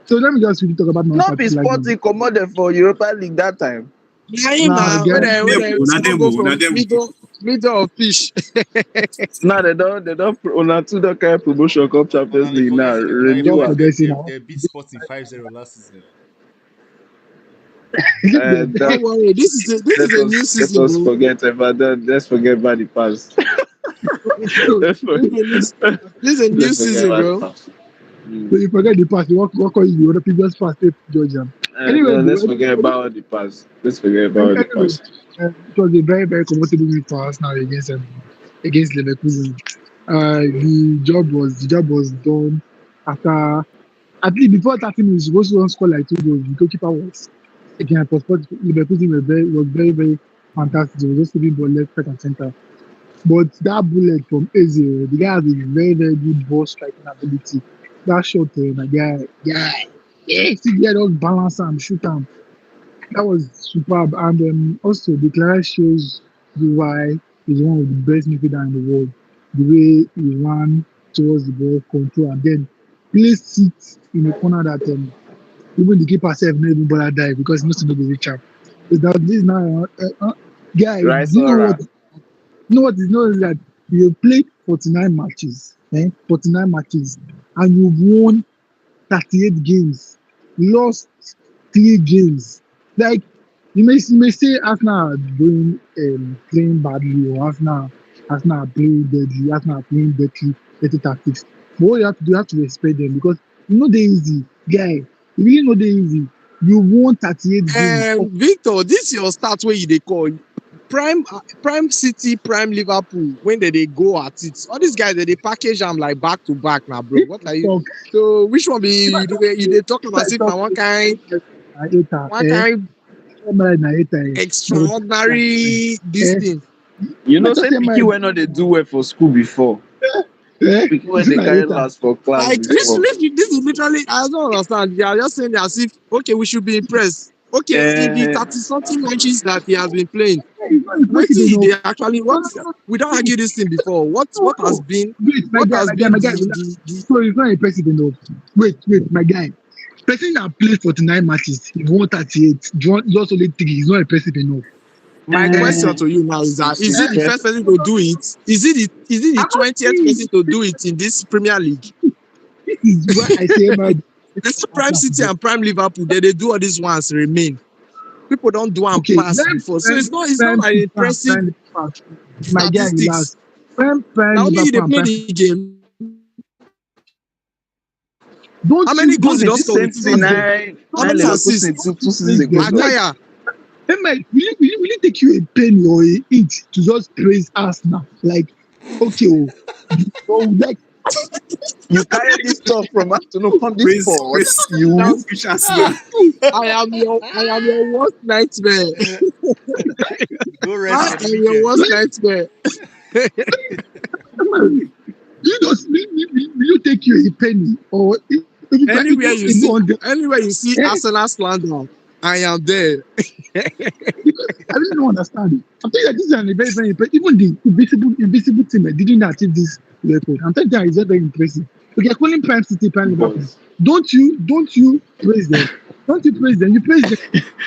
So let me just really talk about my
No be
particular game.
Sporting commoded for Europa League that time.
Yeah,
Nah,
where
guys,
they go from middle of fish.
Now they don't una two don carry promotion come Champions League now. Renew am.
They beat Sporting 5-0 last season.
Don't worry, this is a new
Let
season,
us
bro.
forget about that. Let's forget about the past. Let's forget.
This is a new
Let's forget
season,
about
bro.
the past.
So you forget the past. You what call you the previous past? Georgia. Anyway,
No, let's forget about the past. Let's forget about the past.
It was a very, very comfortable win for us now against Leverkusen. The job was done after at least before 30 minutes. We supposed to score like 2 goals. The goalkeeper was again Leverkusen was very, very fantastic. It was just giving ball left, right, and center. But that bullet from Eze, the guy has a very, very good ball striking ability. That shot, my guy, see, the guy just balance and shoot him. That was superb. And also, the Clara shows you why he's one of the best midfielder in the world. The way he ran towards the ball, control, and then placed it in a corner that even the keeper self never even bother dive because he knows to know the reach out. This is now Guy, do
Rice
you know
or
what?
rap.
You know what is not that you played 49 matches, 49 matches, and you've won 38 games, lost 3 games. Like you may say Arsenal are doing playing badly or Arsenal are playing deadly, Arsenal are playing dirty tactics. But what you have to respect them because you know they easy, guy. You really know they easy. You won 38 games.
And Victor, this your start where you they call prime City, prime Liverpool. When they go at it, all these guys they package them like back to back now, bro.
If
What
I
are you?
talk,
So which one be you they talk
if I
about it
talk,
now?
I hate her,
One kind
I hate her, but
extraordinary this
eh,
thing.
You
I
know,
just
say
say my
Piki when not they do well for school before. Piki when
it's
they
not
carry
hate her.
last for class
Like
before.
this is literally I don't understand. They are just saying as if okay, we should be impressed. Okay, in the
Eh,
30 something matches that he has been playing,
Hey, it's not
wait
impressive
till
enough.
they actually
No,
what
no, no,
we don't
no,
argue this thing before.
no,
Has
no.
been
Wait,
what has been
my guy, relax.
the
So it's not impressive enough. Wait, my guy. Person that played 49 matches, he won 38, lost only 3. It's not impressive enough.
my
Eh?
question
eh,
to you now is that
it's
is it the
Eh?
first
impressive.
person
No,
to
no,
do
no.
it? Is it the
I'm not
20th
saying
person to do it in this Premier League?
this is why I say my
They say Prime
Arsenal
City
football.
and Prime Liverpool, they do all these ones remain. People don't do and
Okay,
pass before. So it's not
Prem
an
City and
impressive
Prime Liverpool. My guy,
statistics.
relax. Prime
Now only you they
Liverpool and
play
Prime.
the game. How
Don't
many
you
goals they
don't
don't
This
score
you
with
same
this
thing
praise
season?
them?
I
How
Don't
I
many
you
Leverkusen
assists?
two
don't you
two
praise
seasons
them?
ago.
Like
Maguire.
Mate, will it take you a penny or a inch to just praise us now? Like, okay, like,
You carry this stuff from afternoon, come this sport.
Now,
You
Which Arsenal?
I am your worst nightmare.
Go rest
I
for the
am your
weekend.
worst
like,
nightmare.
man, will you take you a penny or if you can,
Anywhere
even
you
in
see,
100,
anywhere you see
eh?
Arsenal slander, I am there.
Because I really don't understand it. I'm telling you that this is a very impressive. Even the invisible team didn't achieve this record. I'm telling you that it's very impressive. Okay, calling Prime City, Prime Liverpool.
boss.
Don't you praise them? Don't you praise them? You praise them.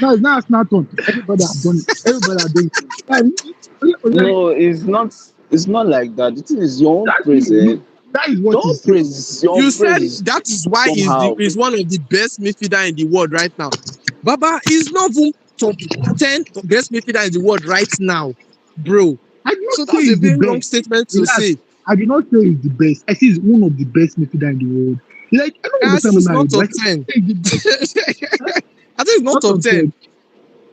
Now it's not Arsenal turn. Everybody have done it. Everybody have done it. Like,
No, it's not like that. The thing is your own
that
praise, eh?
that is what
Your
is.
praise, your
You
praise
said
is
that is why
somehow.
is one of the best midfielder in the world right now. Baba is not even top 10 best midfielder in the world right now, bro.
I do not
So
say
that's a
it's the
very wrong
best.
statement to
Relax.
say.
I do not say it's the best. I say it's one of the best midfielder in the world. Like I don't
I
understand
think
what
it's
I
not
do. I
top
say
10.
it's the best. Huh?
I think it's not
Not
top
top
10.
10.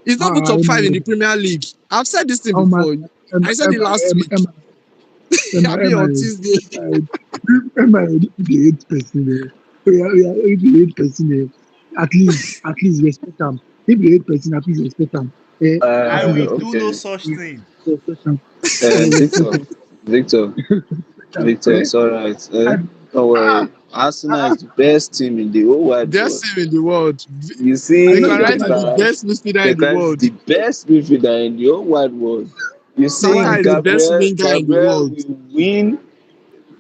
It's not even top
Emma,
5 in the Premier League. I've said this thing
oh my,
before.
Emma,
I said it
Emma,
last
Emma,
week.
Emma, Emma,
I'll be
Emma,
on Tuesday.
Emma, if you hate person there, if you hate person there, at least respect them. If you hate person, at least respect them. At
I
least
will
respect
do no
Okay.
such thing.
respect them. Respect
Victor,
them.
Victor,
Respect them.
Victor, it's all right. Eh?
And,
Don't
ah,
worry. Arsenal
ah,
is the best team in the whole wide world.
Best team in the world.
You
I know
see,
it's
Declan Rice is the
Declan,
best midfielder in the
Declan is
world.
the best midfielder in the whole wide world. You see,
why I
Saka is the
talk.
best winger in the
Gabriel
world.
will win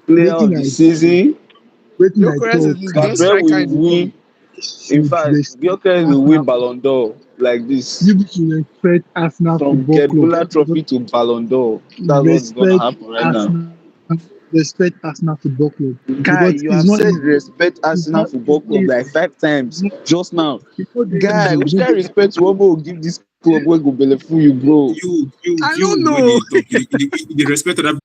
Player
Waiting
of the
I talk.
Season.
Waiting I
Gyökeres is
talk.
the best
Gabriel
striker
will
in the world.
win. In
Should
fact,
respect
Gyökeres will win
Arsenal.
Ballon d'Or like this.
You should respect Arsenal
From
Football Club.
Kedbula Trophy to Ballon d'Or. That's what's gonna
Respect
happen right now.
Arsenal. Respect Arsenal Football Club
Guy,
because
you have said respect Arsenal Football
it's not
Club like
easy.
5 times
It's not,
just now.
it's not
Guy,
easy.
which
No
kind of
be
respect you want to give this club wey go belle full you, bro?
I don't
You when
know.
they talk, they respect other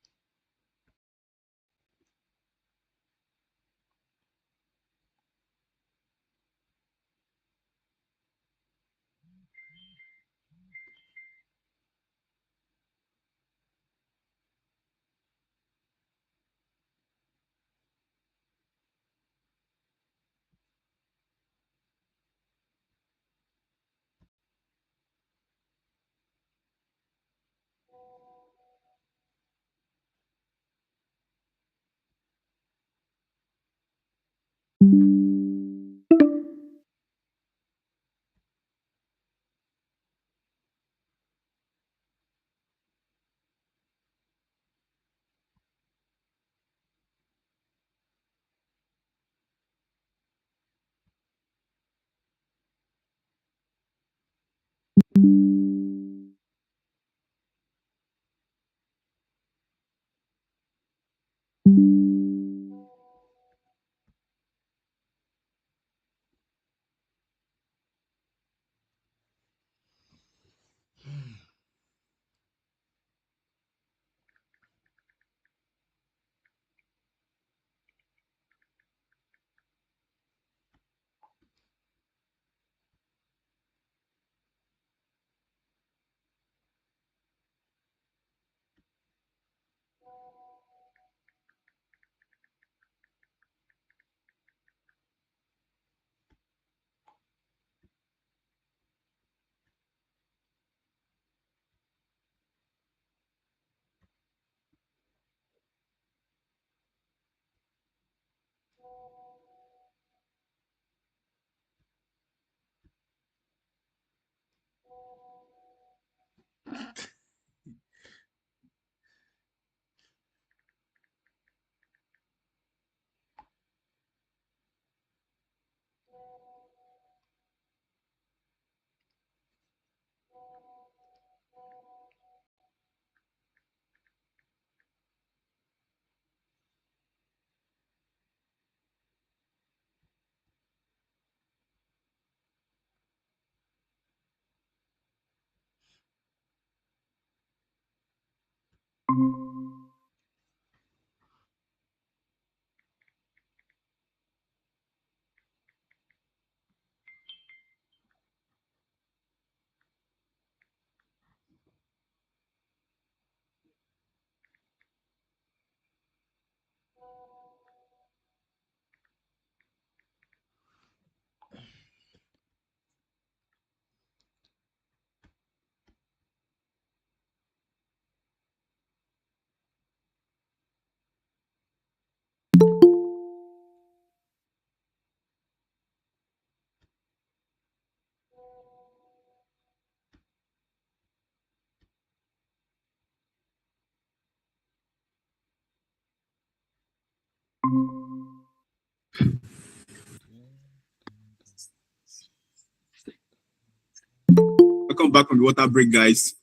Welcome back from the water break, guys.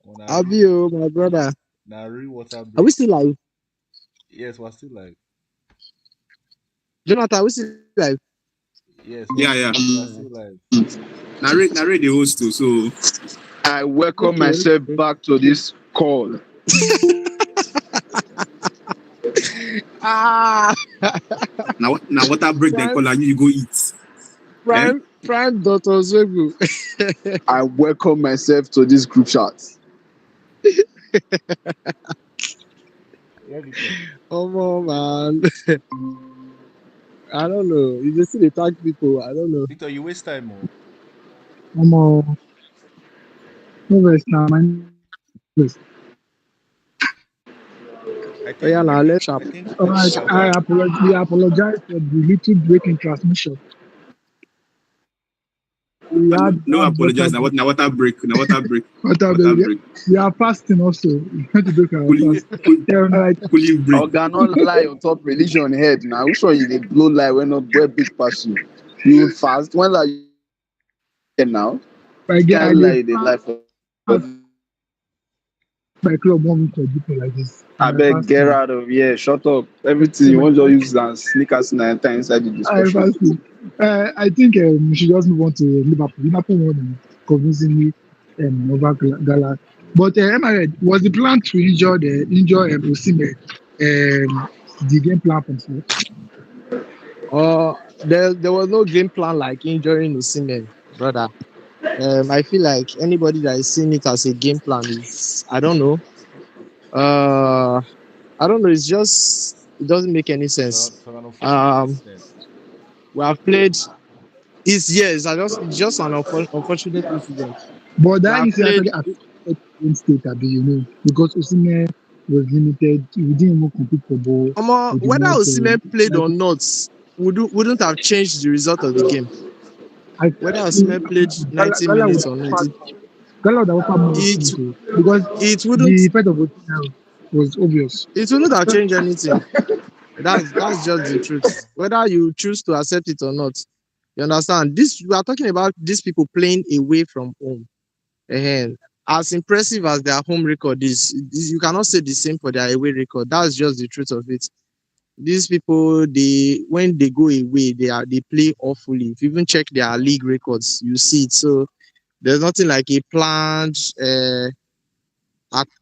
On a real,
Abio, my brother.
na real water
Are we
break.
still live?
Yes, we're still live.
Jonathan, are we still live?
Yes,
Yeah, yeah.
we're still live.
Narrate the host too. So
I welcome
Okay.
myself back to this call.
Ah,
now water break then
prime,
call and you go eat. Eh?
prime Dr. Zwegu.
I welcome myself to this group chat.
Yeah, Victor.
Oh man, I don't know. You just see the tag people. I don't know.
Victor, you waste time, oh.
No vex now. My name is Chris.
I
Oh yeah,
think, I
now
think,
let's sharp.
I think
All right,
Sharp.
we apologize for the little break in transmission. We
No
had water
apologize. Now
break.
what now water break. Now water break.
Water
Water
break.
break.
We are fasting also. We want to break our
Cool,
fast.
cool,
All right.
cooling break.
Oga no lie on top religion head now. Which one you dey blow lie when not boy big pass you? You fast when like you dey lie for this religion now?
I
Which
get I
kind
dey
lie you dey lie for this
fast
religion?
my club 1 week for deeper like this. And I
Abeg get
fasting.
out of here. Shut up.
I
Everything
say
you
my
wan just use
fasting.
and sneak as na enter inside the
I
discussion.
fasting. I think we should just move on to Liverpool. Liverpool won convincingly over Gala. But Emirates, was the plan to injure Osimhen the game plan from start?
There was no game plan like injuring Osimhen, brother. I feel like anybody that is seeing it as a game plan is, I don't know. Uh, I don't know. It's just it doesn't make any sense.
It's an unfortunate
Um,
incident.
we have played. It's just an unfortunate incident.
But
We
that
have
is
played.
actually affected Own state, because Osimhen was limited. We didn't even compete for ball. We did
Whether
not.
Osimhen played
Like
or not wouldn't have changed the result of the game.
I
Whether
think
Osimhen played
Gala,
90
Gala would
minutes or
have
not,
offered Gala would have offered more
it
points because
it
the
wouldn't
effect of Osimhen was obvious.
it wouldn't have changed anything. That's just the truth. Whether you choose to accept it or not, you understand. This we are talking about these people playing away from home. And as impressive as their home record is, you cannot say the same for their away record. That's just the truth of it. These people, they when they go away, they play awfully. If you even check their league records, you see it. So there's nothing like a planned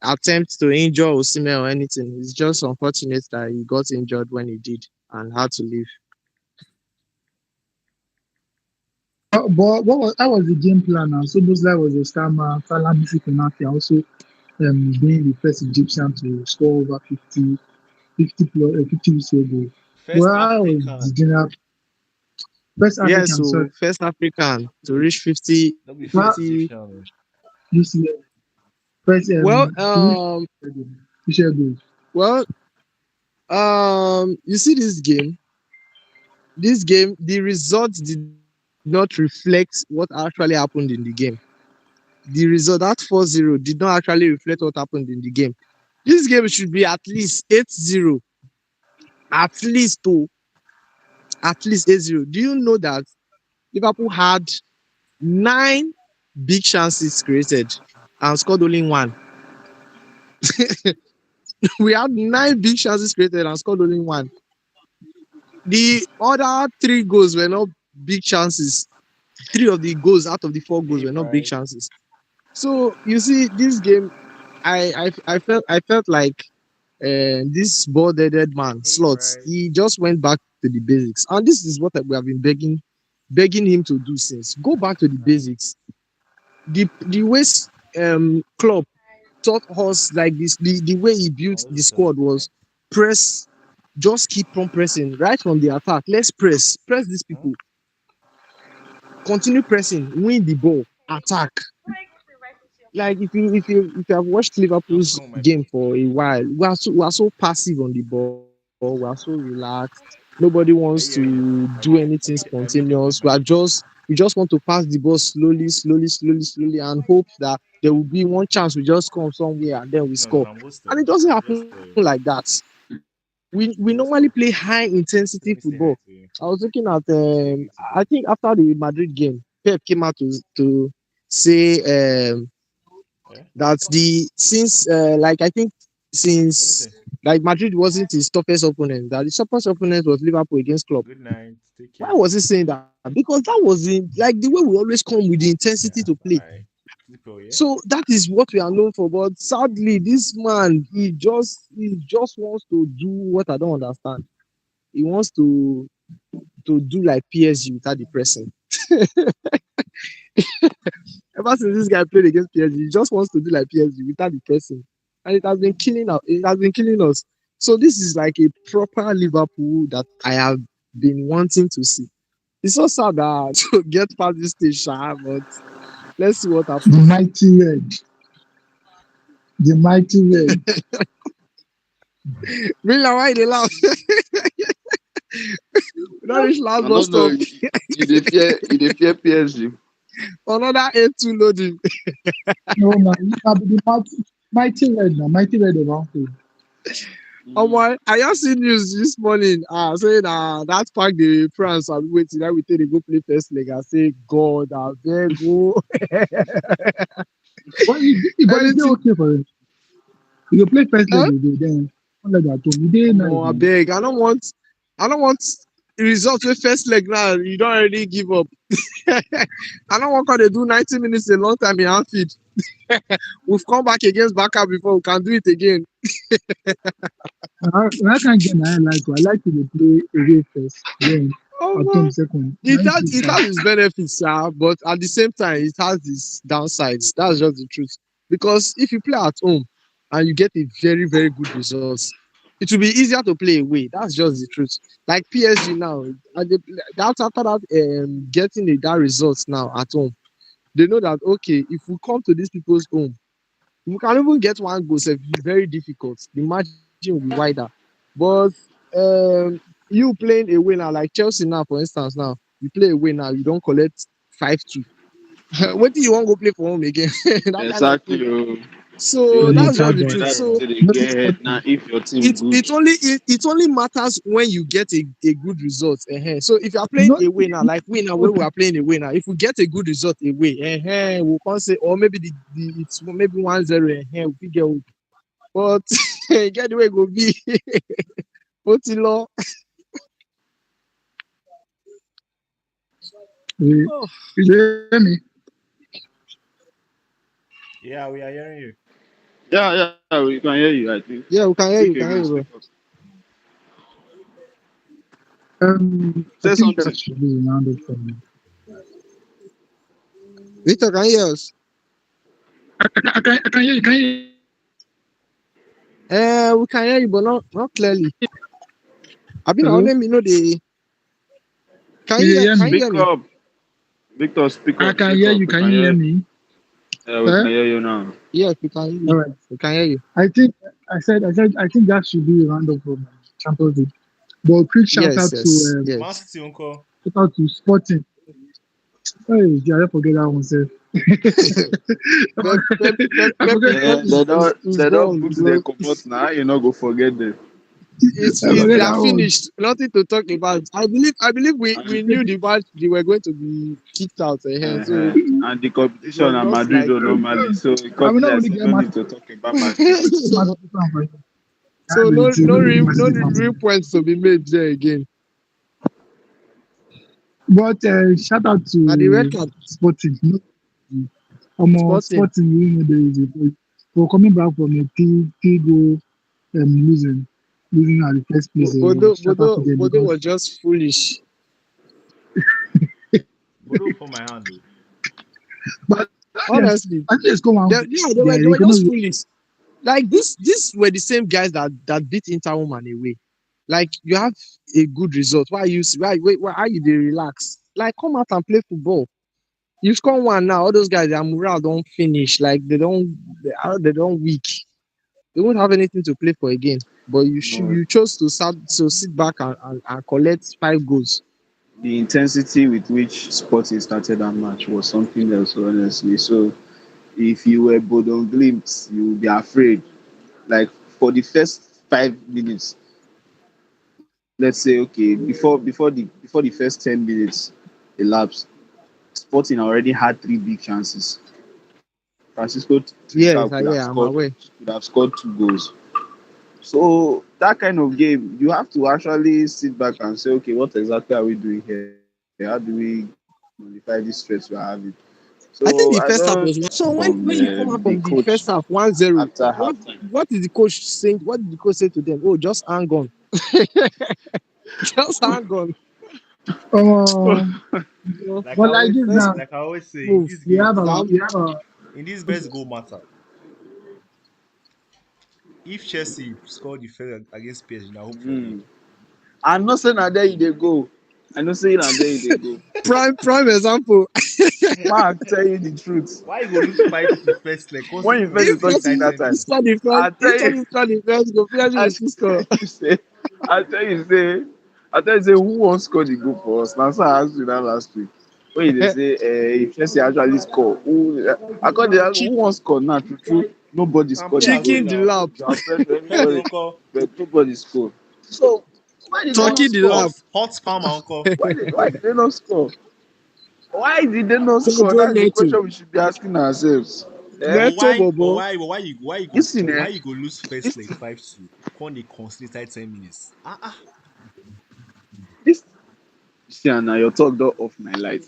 attempt to injure Osimhen or anything. It's just unfortunate that he got injured when he did and had to leave.
But that was the game plan now. So Bozla was a star man. Salah missing penalty, also being the first Egyptian to score over 50 plus 50 goal.
First
Well, I was the
African,
general first
Yes,
African.
so
Sorry,
first African to reach 50,
not be first
well,
50.
Egyptian. Oh.
this year first
Well,
to reach 50 goal.
well, you see this game, the results did not reflect what actually happened in the game. the result, that 4-0, did not actually reflect what happened in the game. This game should be at least 8-0. At least, oh, at least 8-0. Do you know that Liverpool had 9 big chances created and scored only one? We had 9 big chances created and scored only one. The other 3 goals were not big chances. 3 of the goals out of the 4 goals
Hey,
were not big
pride.
chances. So you see, this game, I felt like this bald-headed man,
Hey,
Slots,
pride.
he just went back to the basics, and this is what we have been begging him to do since. Go back to the
Pride.
basics. The way Klopp taught us, like this, the way he built
I'm
the
also
squad
good night.
was press, just keep on pressing right from the attack. Let's press these
Hmm?
people, continue pressing, win the ball, attack. Like if you have watched
You want to
Liverpool's
come on my
game
phone?
for a while, we are so passive on the ball. We are so relaxed. Nobody wants
Are you
to
hearing
do
it?
anything spontaneous. We just want to pass the ball slowly, and hope that there will be one chance we just come somewhere and then we
No, no,
score.
I'm
And it
hosted.
doesn't
I'm
happen
just
like that. We
I'm
normally play
hosted.
high intensity
Let me
football.
say hi to you.
I was looking at
Say greeting.
I think after the Madrid game, Pep came out to say
Eh?
that the since like I think
What do you
since
say?
like Madrid wasn't his toughest opponent, that the toughest opponent was Liverpool against Klopp.
Good night. Take
Why
care.
was he saying that? Because that was in like the way we always come with the intensity to
Yeah,
play.
bye. Sleep well, yeah?
So that is what we are known for. But sadly, this man he just wants to do what I don't understand. He wants to do like PSG without the pressing. Ever since this guy played against PSG, he just wants to do like PSG without the pressing, and it has been killing us. It has been killing us. So this is like a proper Liverpool that I have been wanting to see. It's so sad that to get past this stage, sha, but let's see what
The
happens.
mighty red. The mighty red.
Really, why they laugh? We don't reach last
I
bus
don't know.
stop.
You dey fear PSG.
Another A2 loading.
No, man. The mighty red now. Mighty red around here.
My, I just see news this morning saying that park the France are waiting that we take the go play first leg. I say, God, I beg go.
But it's still
Anything.
okay for it. You can play first leg
Huh?
with it, then one leg at home. You did nice
I
now.
beg. I don't want the result with first leg now. You don't already give up. I don't want to do 90 minutes a long time in Anfield. We've come back against Barca before. We can do it again.
When I can't get my I like to play away first, then
Oh
at home
man.
second.
It
Nice
has
to
it
start.
has its benefits, but at the same time, it has its downsides. That's just the truth. Because if you play at home and you get a very, very good results, it will be easier to play away. That's just the truth. Like PSG now, after that getting that results now at home, they know that okay, if we come to these people's home, we can even get one goal, so it will be very difficult. The margin will be wider. But um, you playing away now, like Chelsea now, for instance, now you play away now, you don't collect 5-2. What do you want to go play for home again? That kind of
Exactly.
thing.
Oh. The
So
No
only
more
that's just
time
the
carbon.
truth.
whether
So
say they
No
get
more
ahead now
carbon.
if your team
it
good.
it only it only matters when you get a good result. So if you are playing
No,
away now, like we now where we are playing away now, if we get a good result away, we can't say, or maybe it's maybe 1-0, we get hope. But get the way it go be. Otilo.
you
Oh,
hear me?
Yeah, we are hearing you.
Yeah, we can hear you. I think.
yeah, we can hear
Speak
you, can hear
again.
you,
Speak
bro.
up.
I
Say
think that
something.
should be rounded for me.
Victor, can you hear us?
I can hear you. Can you hear me?
We can hear you, but not clearly. I been
Hello?
let me know the.
You hear
Can you
me?
hear
Speak
me?
up. Victor, speak
I
up.
can
Speak
hear
up.
you.
We
Can
can
you hear
hear.
me?
Yeah, we can
Huh?
hear you now.
Yes, we can hear you.
All right.
We can hear you.
I think I think that should be a round for Champions League. But quick
Yes, yes,
Man
yes.
City, uncle.
shout out to Sporting. Hey, yeah, I forget that one, sir. I forget
Pep
Yeah, they don't
is
they don't
gone,
put the
bro.
comot now. You know, go forget them.
I
They
forget
are
that one.
finished. Nothing to talk about. I believe we
And
knew the match they were going to be kicked out ahead. So
and the
it
competition
was
are
just
Madrid
like
normally, so it
I
cut
will
me
not
like
only
say
get
no
match
need to talk about Madrid.
match different for you.
so
That
no
is
no
not only
real
match
no
different for
real
you.
points to be made there again.
But shout out
Now the red
to
card
Sporting. Almost
Sporting.
Sporting, you know, for coming back from a three goal losing at the first place. Shout out to them
Bodo
because
was just foolish.
Bodo for my hand though.
but
Honestly,
I think it's come out.
they
Yeah,
were
you
just
cannot.
foolish. Like this were the same guys that beat Inter Woman away. Like you have a good result. Why are you they relax? Like come out and play football. You score one now. All those guys, their morale don't finish. Like they don't weak. They won't have anything to play for again. But
No,
you chose to sit back and collect 5 goals.
the intensity with which Sporting started that match was something else, honestly. So if you were Bodon Glimt, you would be afraid. Like for the first 5 minutes, let's say okay, before the first 10 minutes elapsed, Sporting already had three big chances. Francisco
Yes,
Trincao could have
yeah, I'm
scored
aware.
2 goals. So that kind of game, you have to actually sit back and say, okay, what exactly are we doing here? How do we nullify this stress we are having? So
I
I
think the first
don't
half was
from
when you come
the
out from the
coach
first half 1-0,
after halftime.
what did the coach saying? What did the coach say to them? Oh, just hang on. Just hang on.
Um,
You know,
Like I
but like
always
this
let's
now,
like I always say in
move.
these
we have
games,
our
Now,
we have our
in this best goal matter. If Chelsea score the first against PSG, now hope for day.
Mm. I'm not saying that there they go. I know saying that there they go.
prime example.
Mark, tell you the truth.
Why you go lose 5-2 first leg
When you
considering
first
we
If
talk
inside
Chelsea
10
that
minutes?
score the first,
I tell
if
you,
Chelsea score the first goal, PSG
I
will still score.
tell you say, I tell you say, I tell you say, who won't score the goal for us? Now, so I asked you that last week. When they say, if Chelsea actually score, I call the
Chick,
who won't score now? True, nobody
And me
scored at all.
agree
chicken the
now.
lap,
You have pressure
Pedro
anybody,
Uncle,
but nobody score. So why did they not
turkey the
score?
lap.
hot palm uncle.
Why did they not score? Why did they not score?
Pedro
That's the
Neto.
question we should be asking ourselves. Eh?
But
Neto
why but
Bobo.
why but why you go
Listen,
why
eh?
you go lose first leg
This,
5-2? Con they constantly inside 10 minutes.
this, see, and now your talk don't off my light.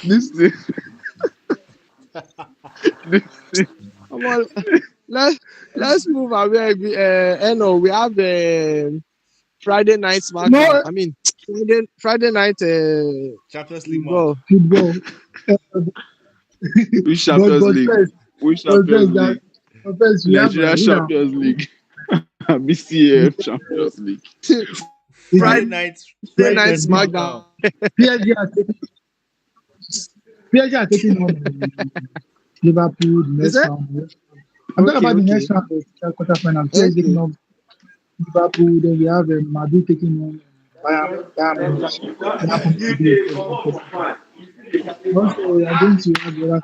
This thing, this thing.
Come on, let let's move away. No, we have Friday night SmackDown.
no
I mean, Friday night
Champions League match.
football.
football. Uh,
Which
but
Champions League? Which Champions
that
League?
but first we have
Nigeria
you know
Champions League. BCF Champions League.
Friday
the
night
Friday
Friday
night
night
the
SmackDown.
SmackDown.
PSG are taking PSG are taking on Liverpool the
Is
next
that
round. I'm talking
okay?
about the
Okay,
next round of the quarterfinal. PSG taking
okay.
on Liverpool. Then we have Madrid taking on Bayern Munich. Liverpool Madrid is also we are going to have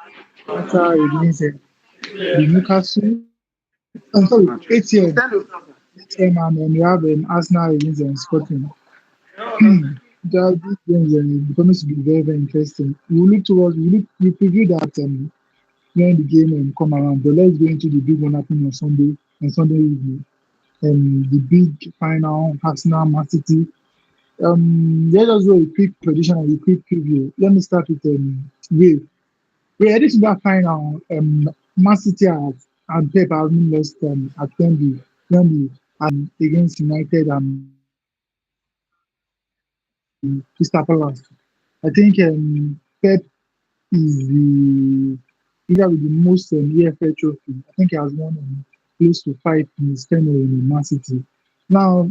Atlanta against the Newcastle. I'm sorry, ATM. ATM and then we have Arsenal against Scotland. These games promise to be very, very interesting. We preview that when the game come around. But let's go into the big one happening on Sunday evening. The big final, Arsenal, Man City. Let us do a quick prediction and a quick preview. Let me start with Wave. We're heading to that final. Man City and Pep have been lost at Wembley against United and Crystal Palace. I think Pep is the leader with the most EFL trophy. I think he has won close to five in his tenure in Man City. Now,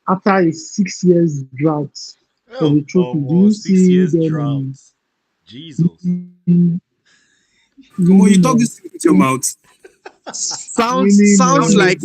after a 6 years drought for
Oh,
the trophy, do you
6 years
see
drought.
them
Jesus.
winning,
Come on, you
winning,
talk this with your mouth.
Sounds
winning
Sounds like